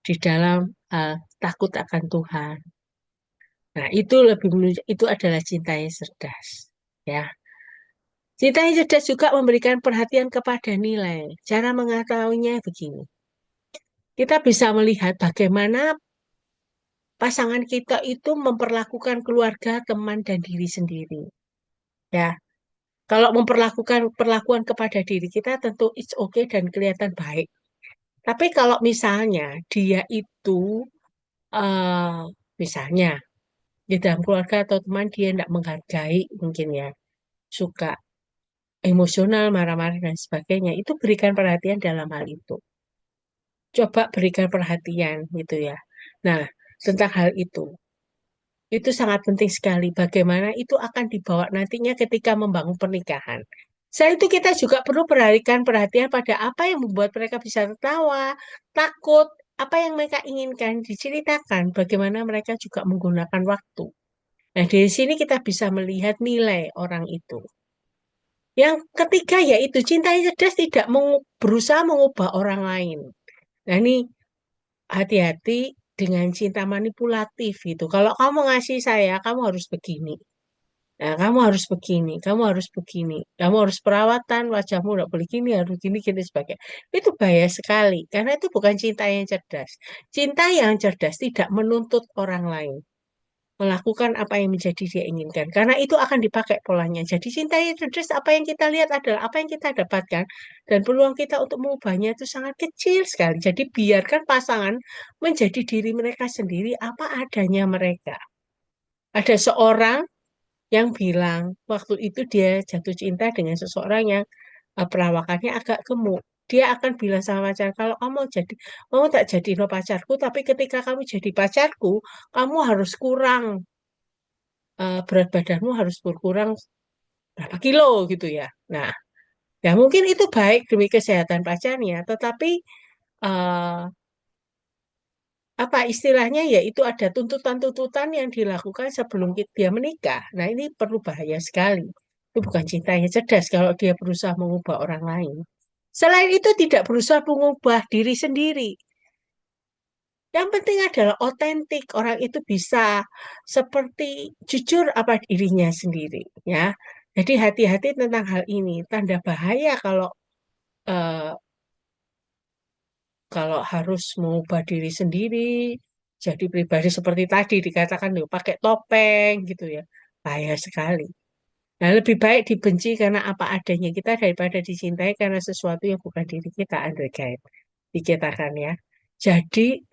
di dalam takut akan Tuhan. Nah, itu lebih menunjuk, itu adalah cinta yang cerdas. Ya, cinta yang cerdas juga memberikan perhatian kepada nilai. Cara mengetahuinya begini. Kita bisa melihat bagaimana pasangan kita itu memperlakukan keluarga, teman, dan diri sendiri. Ya, kalau memperlakukan perlakuan kepada diri kita tentu it's okay dan kelihatan baik. Tapi kalau misalnya dia itu eh misalnya di dalam keluarga atau teman dia tidak menghargai mungkin ya suka emosional marah-marah dan sebagainya itu berikan perhatian dalam hal itu coba berikan perhatian gitu ya nah tentang hal itu sangat penting sekali bagaimana itu akan dibawa nantinya ketika membangun pernikahan. Selain itu kita juga perlu berikan perhatian pada apa yang membuat mereka bisa tertawa takut apa yang mereka inginkan diceritakan bagaimana mereka juga menggunakan waktu. Nah, dari sini kita bisa melihat nilai orang itu. Yang ketiga yaitu cinta yang cerdas tidak berusaha mengubah orang lain. Nah, ini hati-hati dengan cinta manipulatif itu. Kalau kamu ngasih saya, kamu harus begini. Nah, kamu harus begini, kamu harus begini, kamu harus perawatan, wajahmu nggak boleh gini, harus gini, gini sebagainya. Itu bahaya sekali, karena itu bukan cinta yang cerdas. Cinta yang cerdas tidak menuntut orang lain melakukan apa yang menjadi dia inginkan. Karena itu akan dipakai polanya. Jadi cinta yang cerdas, apa yang kita lihat adalah apa yang kita dapatkan. Dan peluang kita untuk mengubahnya itu sangat kecil sekali. Jadi biarkan pasangan menjadi diri mereka sendiri apa adanya mereka. Ada seorang yang bilang waktu itu dia jatuh cinta dengan seseorang yang perawakannya agak gemuk. Dia akan bilang sama pacar, kalau kamu jadi, mau tak jadi no pacarku, tapi ketika kamu jadi pacarku, kamu harus kurang berat badanmu harus berkurang berapa kilo gitu ya. Nah, Ya mungkin itu baik demi kesehatan pacarnya, tetapi eh, apa istilahnya ya itu ada tuntutan-tuntutan yang dilakukan sebelum dia menikah. Nah ini perlu bahaya sekali. Itu bukan cinta yang cerdas kalau dia berusaha mengubah orang lain. Selain itu tidak berusaha mengubah diri sendiri. Yang penting adalah otentik. Orang itu bisa seperti jujur apa dirinya sendiri, ya. Jadi hati-hati tentang hal ini. Tanda bahaya eh, kalau harus mengubah diri sendiri, jadi pribadi seperti tadi dikatakan loh, pakai topeng gitu ya. Bahaya sekali. Nah, lebih baik dibenci karena apa adanya kita daripada dicintai karena sesuatu yang bukan diri kita, Andre Gaib. Dikatakan ya. Jadi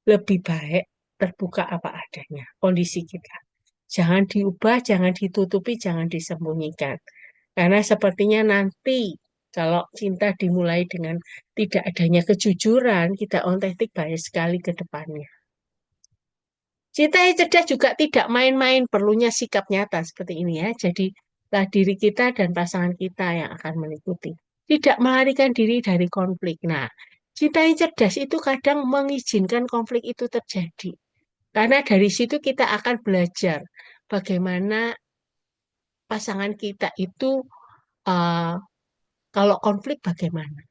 lebih baik terbuka apa adanya kondisi kita. Jangan diubah, jangan ditutupi, jangan disembunyikan. Karena sepertinya nanti kalau cinta dimulai dengan tidak adanya kejujuran, kita ontetik banyak sekali ke depannya. Cinta yang cerdas juga tidak main-main, perlunya sikap nyata seperti ini ya. Jadi, lah diri kita dan pasangan kita yang akan mengikuti. Tidak melarikan diri dari konflik. Nah, cinta yang cerdas itu kadang mengizinkan konflik itu terjadi. Karena dari situ kita akan belajar bagaimana pasangan kita itu eh, kalau konflik bagaimana.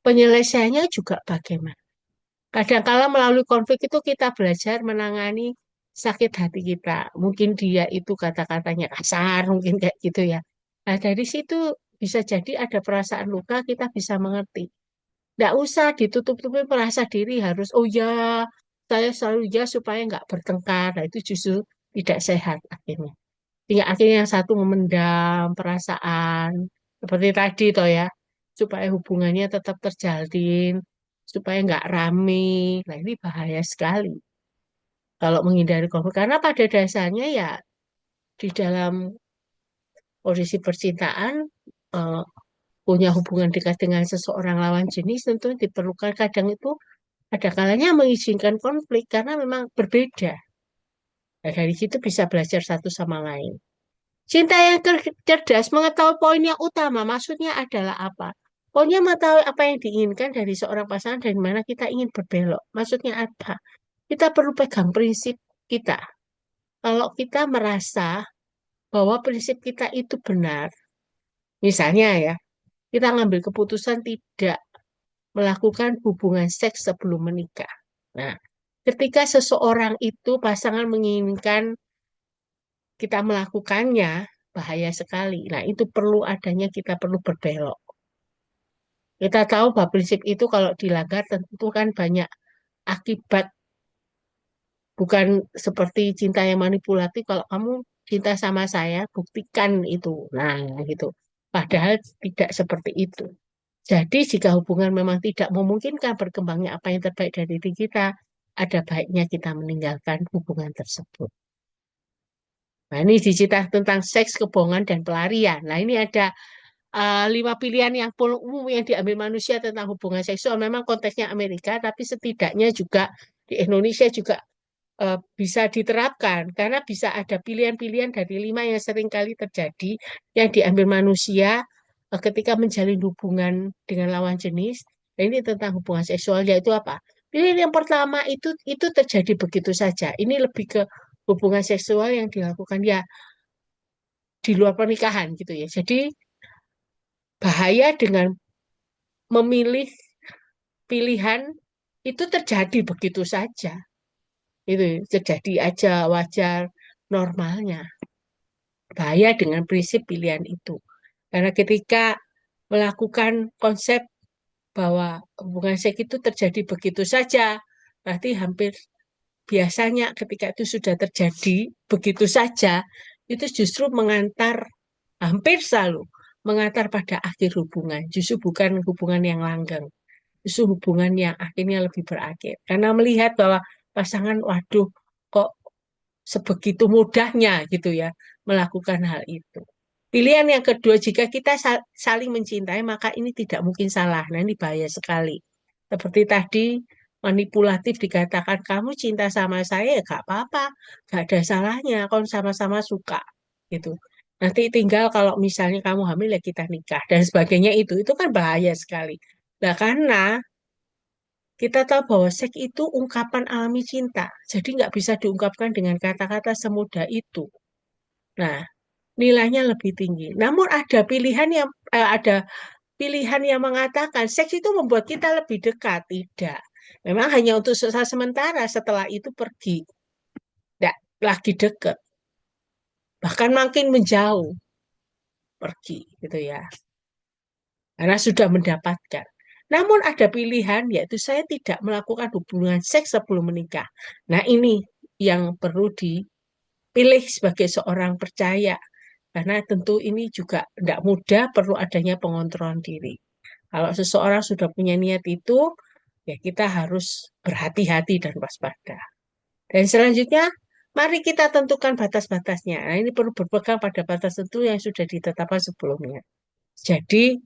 Penyelesaiannya juga bagaimana. Kadang-kala melalui konflik itu kita belajar menangani sakit hati kita. Mungkin dia itu kata-katanya kasar, mungkin kayak gitu ya. Nah, dari situ bisa jadi ada perasaan luka, kita bisa mengerti. Nggak usah ditutup-tutupi merasa diri harus, oh ya, saya selalu ya supaya nggak bertengkar. Nah, itu justru tidak sehat akhirnya. Hingga akhirnya yang satu memendam perasaan, seperti tadi toh ya, supaya hubungannya tetap terjalin, supaya nggak rame. Nah, ini bahaya sekali kalau menghindari konflik. Karena pada dasarnya ya di dalam kondisi percintaan, eh, punya hubungan dekat dengan seseorang lawan jenis tentu diperlukan kadang itu ada kalanya mengizinkan konflik karena memang berbeda. Nah, dari situ bisa belajar satu sama lain. Cinta yang cerdas mengetahui poin yang utama, maksudnya adalah apa? Poinnya mengetahui apa yang diinginkan dari seorang pasangan dan mana kita ingin berbelok. Maksudnya apa? Kita perlu pegang prinsip kita. Kalau kita merasa bahwa prinsip kita itu benar, misalnya ya, kita ngambil keputusan tidak melakukan hubungan seks sebelum menikah. Nah, ketika seseorang itu pasangan menginginkan kita melakukannya, bahaya sekali. Nah, itu perlu adanya kita perlu berbelok. Kita tahu bahwa prinsip itu kalau dilanggar tentu kan banyak akibat, bukan seperti cinta yang manipulatif. Kalau kamu cinta sama saya, buktikan itu. Nah, gitu. Padahal tidak seperti itu. Jadi jika hubungan memang tidak memungkinkan berkembangnya apa yang terbaik dari diri kita, ada baiknya kita meninggalkan hubungan tersebut. Nah, ini dicerita tentang seks, kebohongan, dan pelarian. Nah, ini ada 5 pilihan yang paling umum yang diambil manusia tentang hubungan seksual. Memang konteksnya Amerika, tapi setidaknya juga di Indonesia juga bisa diterapkan. Karena bisa ada pilihan-pilihan dari 5 yang sering kali terjadi yang diambil manusia ketika menjalin hubungan dengan lawan jenis. Nah, ini tentang hubungan seksual, yaitu apa? Pilihan yang pertama itu terjadi begitu saja. Ini lebih ke hubungan seksual yang dilakukan ya di luar pernikahan gitu ya. Jadi bahaya dengan memilih pilihan itu terjadi begitu saja. Itu terjadi aja wajar normalnya. Bahaya dengan prinsip pilihan itu. Karena ketika melakukan konsep bahwa hubungan seks itu terjadi begitu saja, berarti hampir biasanya ketika itu sudah terjadi begitu saja, itu justru mengantar hampir selalu mengantar pada akhir hubungan. Justru bukan hubungan yang langgeng. Justru hubungan yang akhirnya lebih berakhir. Karena melihat bahwa pasangan, waduh, kok sebegitu mudahnya gitu ya melakukan hal itu. Pilihan yang kedua, jika kita saling mencintai, maka ini tidak mungkin salah. Nah, ini bahaya sekali. Seperti tadi, manipulatif dikatakan, kamu cinta sama saya, ya gak apa-apa. Gak ada salahnya, kalau sama-sama suka. Gitu. Nanti tinggal kalau misalnya kamu hamil ya kita nikah dan sebagainya itu kan bahaya sekali. Nah, karena kita tahu bahwa seks itu ungkapan alami cinta, jadi nggak bisa diungkapkan dengan kata-kata semudah itu. Nah, nilainya lebih tinggi. Namun ada pilihan yang mengatakan seks itu membuat kita lebih dekat. Tidak. Memang hanya untuk sementara, setelah itu pergi. Tidak lagi dekat. Bahkan makin menjauh pergi gitu ya. Karena sudah mendapatkan. Namun ada pilihan yaitu saya tidak melakukan hubungan seks sebelum menikah. Nah, ini yang perlu dipilih sebagai seorang percaya. Karena tentu ini juga tidak mudah, perlu adanya pengontrolan diri. Kalau seseorang sudah punya niat itu, ya kita harus berhati-hati dan waspada. Dan selanjutnya, mari kita tentukan batas-batasnya. Nah, ini perlu berpegang pada batas tentu yang sudah ditetapkan sebelumnya. Jadi,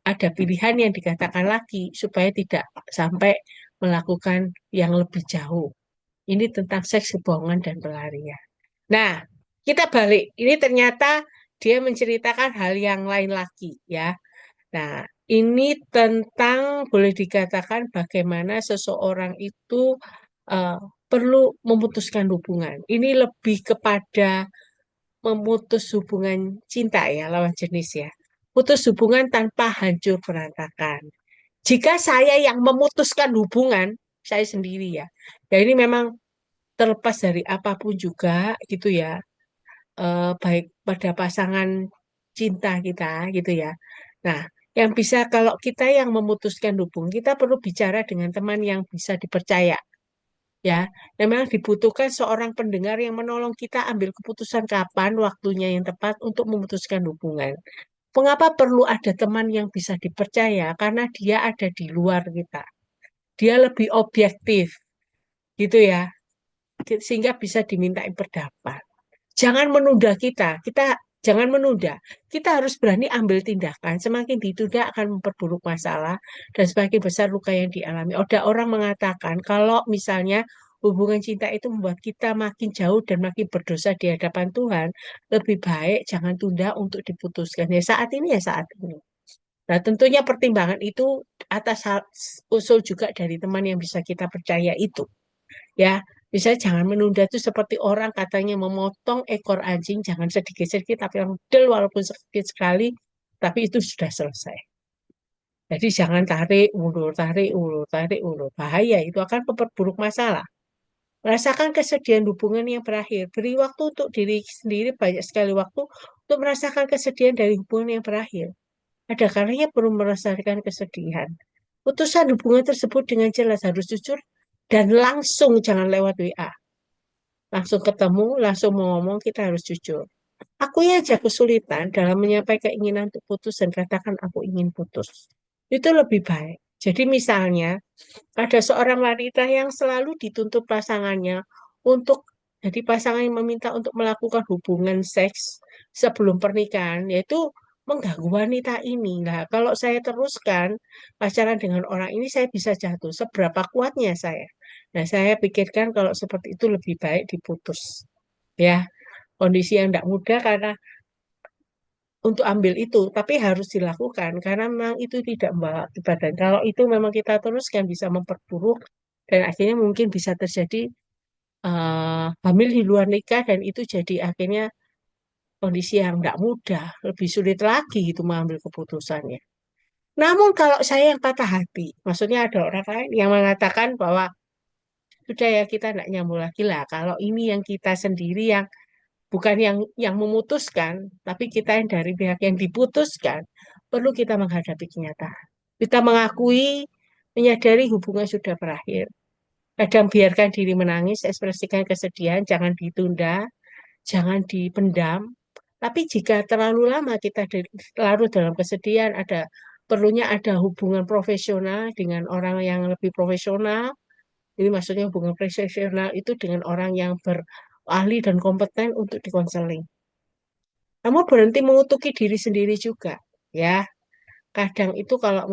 ada pilihan yang dikatakan lagi supaya tidak sampai melakukan yang lebih jauh. Ini tentang seks, kebohongan, dan pelarian. Nah, kita balik. Ini ternyata dia menceritakan hal yang lain lagi, ya. Nah, ini tentang boleh dikatakan bagaimana seseorang itu eh, perlu memutuskan hubungan. Ini lebih kepada memutus hubungan cinta ya, lawan jenis ya. Putus hubungan tanpa hancur berantakan. Jika saya yang memutuskan hubungan, saya sendiri ya. Ya ini memang terlepas dari apapun juga gitu ya. Baik pada pasangan cinta kita gitu ya. Nah, yang bisa kalau kita yang memutuskan hubungan, kita perlu bicara dengan teman yang bisa dipercaya ya. Memang dibutuhkan seorang pendengar yang menolong kita ambil keputusan kapan waktunya yang tepat untuk memutuskan hubungan. Mengapa perlu ada teman yang bisa dipercaya? Karena dia ada di luar kita. Dia lebih objektif gitu ya. Sehingga bisa dimintai pendapat. Jangan menunda kita jangan menunda. Kita harus berani ambil tindakan. Semakin ditunda akan memperburuk masalah dan semakin besar luka yang dialami. Ada orang mengatakan kalau misalnya hubungan cinta itu membuat kita makin jauh dan makin berdosa di hadapan Tuhan, lebih baik jangan tunda untuk diputuskan. Ya saat ini ya saat ini. Nah, tentunya pertimbangan itu atas usul juga dari teman yang bisa kita percaya itu. Ya, misalnya jangan menunda itu seperti orang katanya memotong ekor anjing, jangan sedikit-sedikit tapi yang del walaupun sedikit sekali, tapi itu sudah selesai. Jadi jangan tarik ulur, tarik ulur, tarik ulur. Bahaya, itu akan memperburuk masalah. Merasakan kesedihan hubungan yang berakhir. Beri waktu untuk diri sendiri banyak sekali waktu untuk merasakan kesedihan dari hubungan yang berakhir. Ada kalanya perlu merasakan kesedihan. Putusan hubungan tersebut dengan jelas harus jujur dan langsung jangan lewat WA. Langsung ketemu, langsung mau ngomong, kita harus jujur. Aku ya aja kesulitan dalam menyampaikan keinginan untuk putus dan katakan aku ingin putus. Itu lebih baik. Jadi misalnya ada seorang wanita yang selalu dituntut pasangannya untuk jadi pasangan yang meminta untuk melakukan hubungan seks sebelum pernikahan, yaitu mengganggu wanita ini. Nah, kalau saya teruskan pacaran dengan orang ini, saya bisa jatuh. Seberapa kuatnya saya? Nah, saya pikirkan kalau seperti itu lebih baik diputus. Ya, kondisi yang tidak mudah karena untuk ambil itu, tapi harus dilakukan karena memang itu tidak membawa akibat. Dan kalau itu memang kita teruskan bisa memperburuk dan akhirnya mungkin bisa terjadi hamil di luar nikah dan itu jadi akhirnya kondisi yang tidak mudah, lebih sulit lagi itu mengambil keputusannya. Namun kalau saya yang patah hati, maksudnya ada orang lain yang mengatakan bahwa sudah ya kita tidak nyambung lagi lah. Kalau ini yang kita sendiri yang bukan yang memutuskan, tapi kita yang dari pihak yang diputuskan, perlu kita menghadapi kenyataan. Kita mengakui, menyadari hubungan sudah berakhir. Kadang biarkan diri menangis, ekspresikan kesedihan, jangan ditunda, jangan dipendam. Tapi jika terlalu lama kita larut dalam kesedihan, perlunya ada hubungan profesional dengan orang yang lebih profesional. Ini maksudnya hubungan profesional itu dengan orang yang berahli dan kompeten untuk dikonseling. Kamu berhenti mengutuki diri sendiri juga, ya. Kadang itu kalau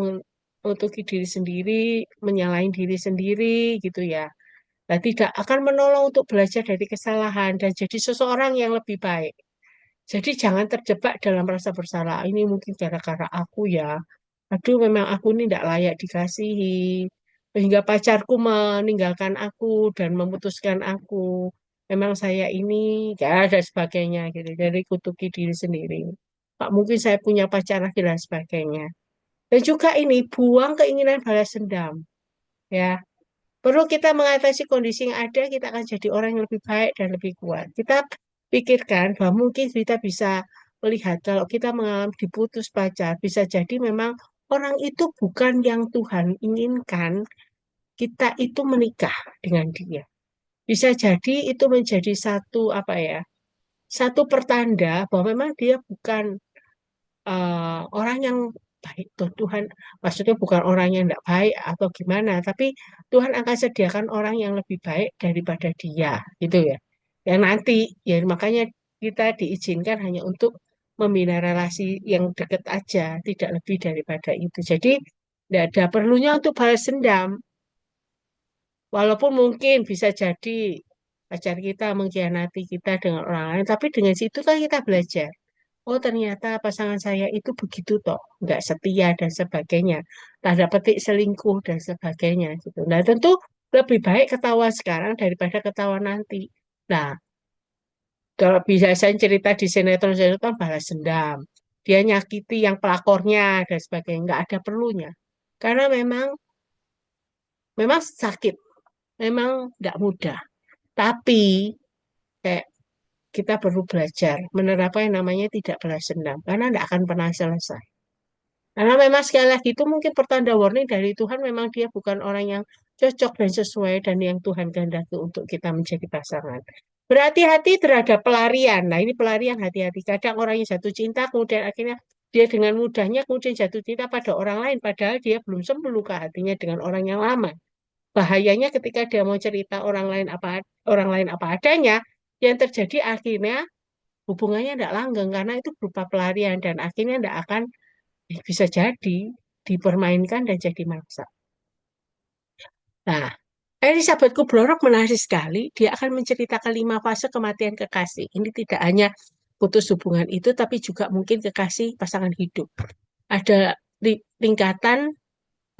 mengutuki diri sendiri, menyalahin diri sendiri gitu ya. Nah, tidak akan menolong untuk belajar dari kesalahan dan jadi seseorang yang lebih baik. Jadi jangan terjebak dalam rasa bersalah. Ini mungkin gara-gara aku ya. Aduh, memang aku ini tidak layak dikasihi. Sehingga pacarku meninggalkan aku dan memutuskan aku. Memang saya ini, ya ada sebagainya gitu. Dari kutuki diri sendiri. Pak, mungkin saya punya pacar lagi dan sebagainya. Dan juga ini, buang keinginan balas dendam. Ya, perlu kita mengatasi kondisi yang ada, kita akan jadi orang yang lebih baik dan lebih kuat. Kita pikirkan bahwa mungkin kita bisa melihat kalau kita mengalami diputus pacar, bisa jadi memang orang itu bukan yang Tuhan inginkan kita itu menikah dengan dia. Bisa jadi itu menjadi satu apa ya, satu pertanda bahwa memang dia bukan orang yang baik. Tuh Tuhan maksudnya bukan orang yang tidak baik atau gimana, tapi Tuhan akan sediakan orang yang lebih baik daripada dia, gitu ya. Yang nanti ya makanya kita diizinkan hanya untuk membina relasi yang dekat aja, tidak lebih daripada itu. Jadi tidak ada perlunya untuk balas dendam, walaupun mungkin bisa jadi pacar kita mengkhianati kita dengan orang lain, tapi dengan situ kan kita belajar. Oh ternyata pasangan saya itu begitu toh, nggak setia dan sebagainya, tanda petik selingkuh dan sebagainya gitu. Nah tentu lebih baik ketawa sekarang daripada ketawa nanti. Nah kalau bisa saya cerita di sinetron-sinetron balas dendam, dia nyakiti yang pelakornya dan sebagainya, nggak ada perlunya. Karena memang sakit, memang nggak mudah. Tapi kayak kita perlu belajar menerapkan yang namanya tidak balas dendam, karena nggak akan pernah selesai. Karena memang sekali lagi itu mungkin pertanda warning dari Tuhan memang dia bukan orang yang cocok dan sesuai dan yang Tuhan kehendaki untuk kita menjadi pasangan. Berhati-hati terhadap pelarian. Nah ini pelarian hati-hati. Kadang orang yang jatuh cinta kemudian akhirnya dia dengan mudahnya kemudian jatuh cinta pada orang lain. Padahal dia belum sembuh luka hatinya dengan orang yang lama. Bahayanya ketika dia mau cerita orang lain apa adanya, yang terjadi akhirnya hubungannya tidak langgeng karena itu berupa pelarian dan akhirnya tidak akan bisa jadi dipermainkan dan jadi maksa. Nah, Elizabeth Kubler menarik sekali. Dia akan menceritakan 5 fase kematian kekasih. Ini tidak hanya putus hubungan itu, tapi juga mungkin kekasih pasangan hidup. Ada tingkatan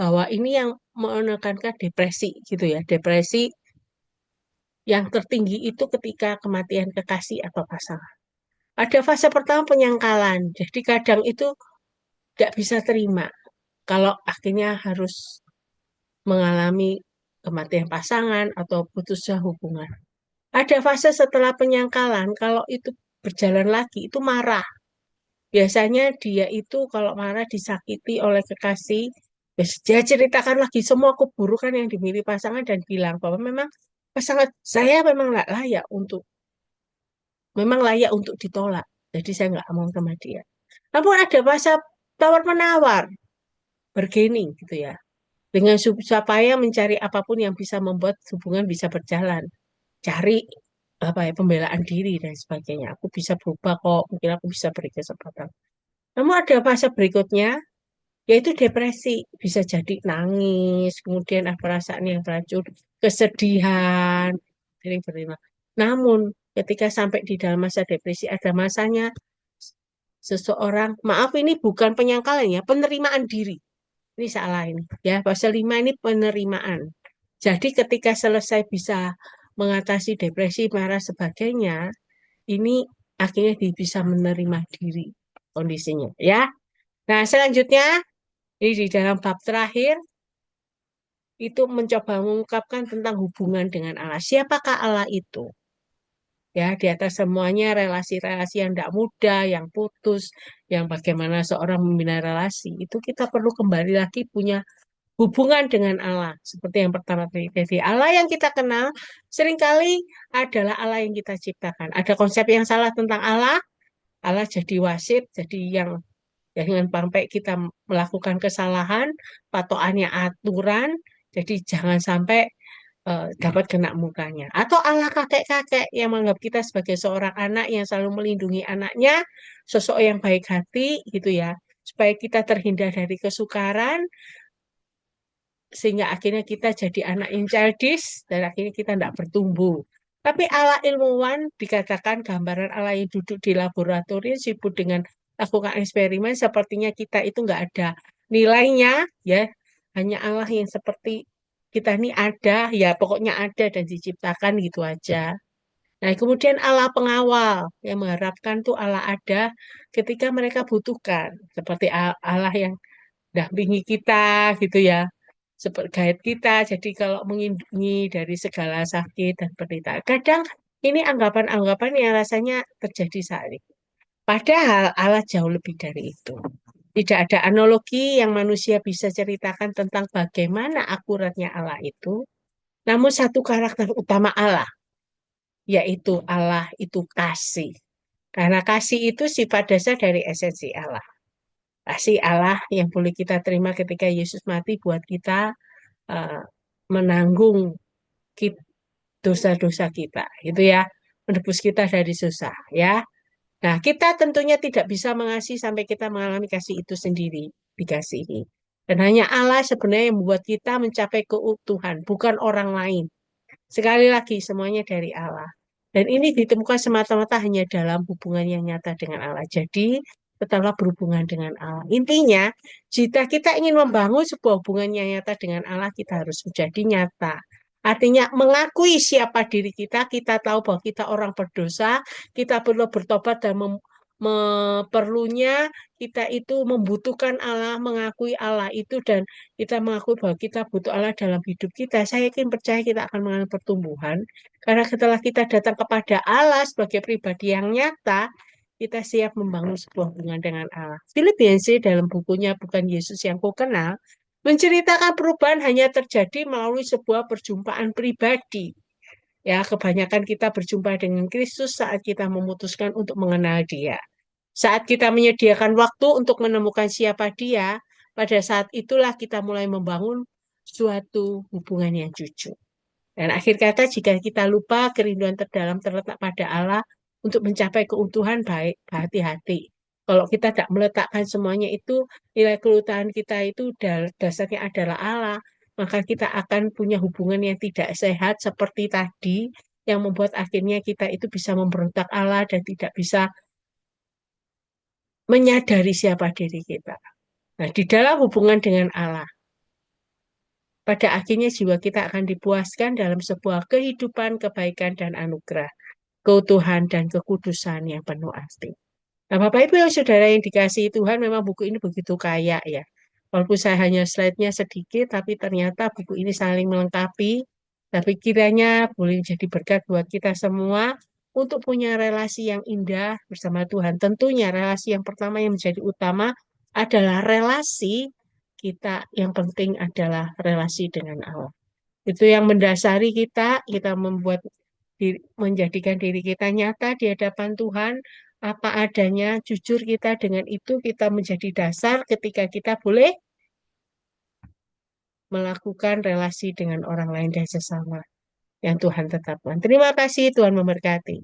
bahwa ini yang menekankan depresi gitu ya. Depresi yang tertinggi itu ketika kematian kekasih atau pasangan. Ada fase pertama penyangkalan. Jadi kadang itu tidak bisa terima kalau akhirnya harus mengalami kematian pasangan atau putusnya hubungan. Ada fase setelah penyangkalan, kalau itu berjalan lagi, itu marah. Biasanya dia itu kalau marah disakiti oleh kekasih, dia ceritakan lagi semua keburukan yang dimiliki pasangan dan bilang bahwa memang pasangan saya memang layak untuk ditolak. Jadi saya nggak mau sama dia. Namun ada fase tawar-menawar, bargaining gitu ya. Dengan supaya mencari apapun yang bisa membuat hubungan bisa berjalan. Cari apa ya pembelaan diri dan sebagainya. Aku bisa berubah kok, mungkin aku bisa beri kesempatan. Namun ada fase berikutnya, yaitu depresi. Bisa jadi nangis, kemudian ada perasaan yang beracun, kesedihan, sering berlima. Namun ketika sampai di dalam masa depresi, ada masanya seseorang, maaf ini bukan penyangkalan ya, penerimaan diri. Ini salah ini. Ya, pasal 5 ini penerimaan. Jadi ketika selesai bisa mengatasi depresi, marah, sebagainya, ini akhirnya dia bisa menerima diri kondisinya. Ya. Nah, selanjutnya, ini di dalam bab terakhir, itu mencoba mengungkapkan tentang hubungan dengan Allah. Siapakah Allah itu? Ya, di atas semuanya relasi-relasi yang tidak mudah, yang putus, yang bagaimana seorang membina relasi, itu kita perlu kembali lagi punya hubungan dengan Allah. Seperti yang pertama tadi. Jadi Allah yang kita kenal seringkali adalah Allah yang kita ciptakan. Ada konsep yang salah tentang Allah. Allah jadi wasit, jadi yang jangan sampai kita melakukan kesalahan, patokannya aturan, jadi jangan sampai dapat kena mukanya. Atau Allah kakek-kakek yang menganggap kita sebagai seorang anak yang selalu melindungi anaknya, sosok yang baik hati gitu ya, supaya kita terhindar dari kesukaran, sehingga akhirnya kita jadi anak yang childish dan akhirnya kita tidak bertumbuh. Tapi ala ilmuwan dikatakan gambaran Allah yang duduk di laboratorium sibuk dengan lakukan eksperimen sepertinya kita itu nggak ada nilainya ya. Hanya Allah yang seperti kita ini ada ya pokoknya ada dan diciptakan gitu aja. Nah, kemudian Allah pengawal yang mengharapkan tuh Allah ada ketika mereka butuhkan. Seperti Allah yang dampingi kita gitu ya seperti guide kita. Jadi kalau melindungi dari segala sakit dan penderitaan. Kadang ini anggapan-anggapan yang rasanya terjadi saat ini. Padahal Allah jauh lebih dari itu. Tidak ada analogi yang manusia bisa ceritakan tentang bagaimana akuratnya Allah itu. Namun satu karakter utama Allah, yaitu Allah itu kasih. Karena kasih itu sifat dasar dari esensi Allah. Kasih Allah yang boleh kita terima ketika Yesus mati buat kita eh, menanggung dosa-dosa kita, gitu ya, menebus kita dari susah, ya. Nah, kita tentunya tidak bisa mengasihi sampai kita mengalami kasih itu sendiri, dikasihi. Dan hanya Allah sebenarnya yang membuat kita mencapai keutuhan, bukan orang lain. Sekali lagi, semuanya dari Allah. Dan ini ditemukan semata-mata hanya dalam hubungan yang nyata dengan Allah. Jadi, tetaplah berhubungan dengan Allah. Intinya, jika kita ingin membangun sebuah hubungan yang nyata dengan Allah, kita harus menjadi nyata. Artinya, mengakui siapa diri kita tahu bahwa kita orang berdosa, kita perlu bertobat dan perlunya kita itu membutuhkan Allah, mengakui Allah itu, dan kita mengakui bahwa kita butuh Allah dalam hidup kita, saya yakin percaya kita akan mengalami pertumbuhan. Karena setelah kita datang kepada Allah sebagai pribadi yang nyata, kita siap membangun sebuah hubungan dengan Allah. Philip Yancey dalam bukunya Bukan Yesus Yang Ku Kenal, menceritakan perubahan hanya terjadi melalui sebuah perjumpaan pribadi. Ya, kebanyakan kita berjumpa dengan Kristus saat kita memutuskan untuk mengenal Dia. Saat kita menyediakan waktu untuk menemukan siapa Dia, pada saat itulah kita mulai membangun suatu hubungan yang jujur. Dan akhir kata, jika kita lupa kerinduan terdalam terletak pada Allah untuk mencapai keutuhan baik, hati-hati. Kalau kita tidak meletakkan semuanya itu, nilai keutamaan kita itu dasarnya adalah Allah, maka kita akan punya hubungan yang tidak sehat seperti tadi, yang membuat akhirnya kita itu bisa memberontak Allah dan tidak bisa menyadari siapa diri kita. Nah, di dalam hubungan dengan Allah, pada akhirnya jiwa kita akan dipuaskan dalam sebuah kehidupan, kebaikan, dan anugerah, keutuhan, dan kekudusan yang penuh arti. Nah, Bapak Ibu yang saudara yang dikasihi Tuhan, memang buku ini begitu kaya ya. Walaupun saya hanya slide-nya sedikit, tapi ternyata buku ini saling melengkapi. Tapi kiranya boleh jadi berkat buat kita semua untuk punya relasi yang indah bersama Tuhan. Tentunya relasi yang pertama yang menjadi utama adalah relasi kita, yang penting adalah relasi dengan Allah. Itu yang mendasari kita membuat menjadikan diri kita nyata di hadapan Tuhan, apa adanya, jujur kita dengan itu kita menjadi dasar ketika kita boleh melakukan relasi dengan orang lain dan sesama yang Tuhan tetapkan. Terima kasih, Tuhan memberkati.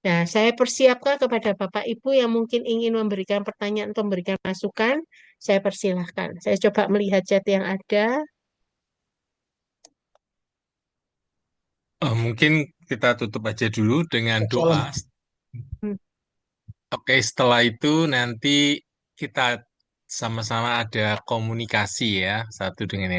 Nah, saya persiapkan kepada Bapak Ibu yang mungkin ingin memberikan pertanyaan atau memberikan masukan, saya persilahkan. Saya coba melihat chat yang ada. Mungkin kita tutup aja dulu dengan doa. Shalom. Hmm. Oke, setelah itu nanti kita sama-sama ada komunikasi ya, satu dengan yang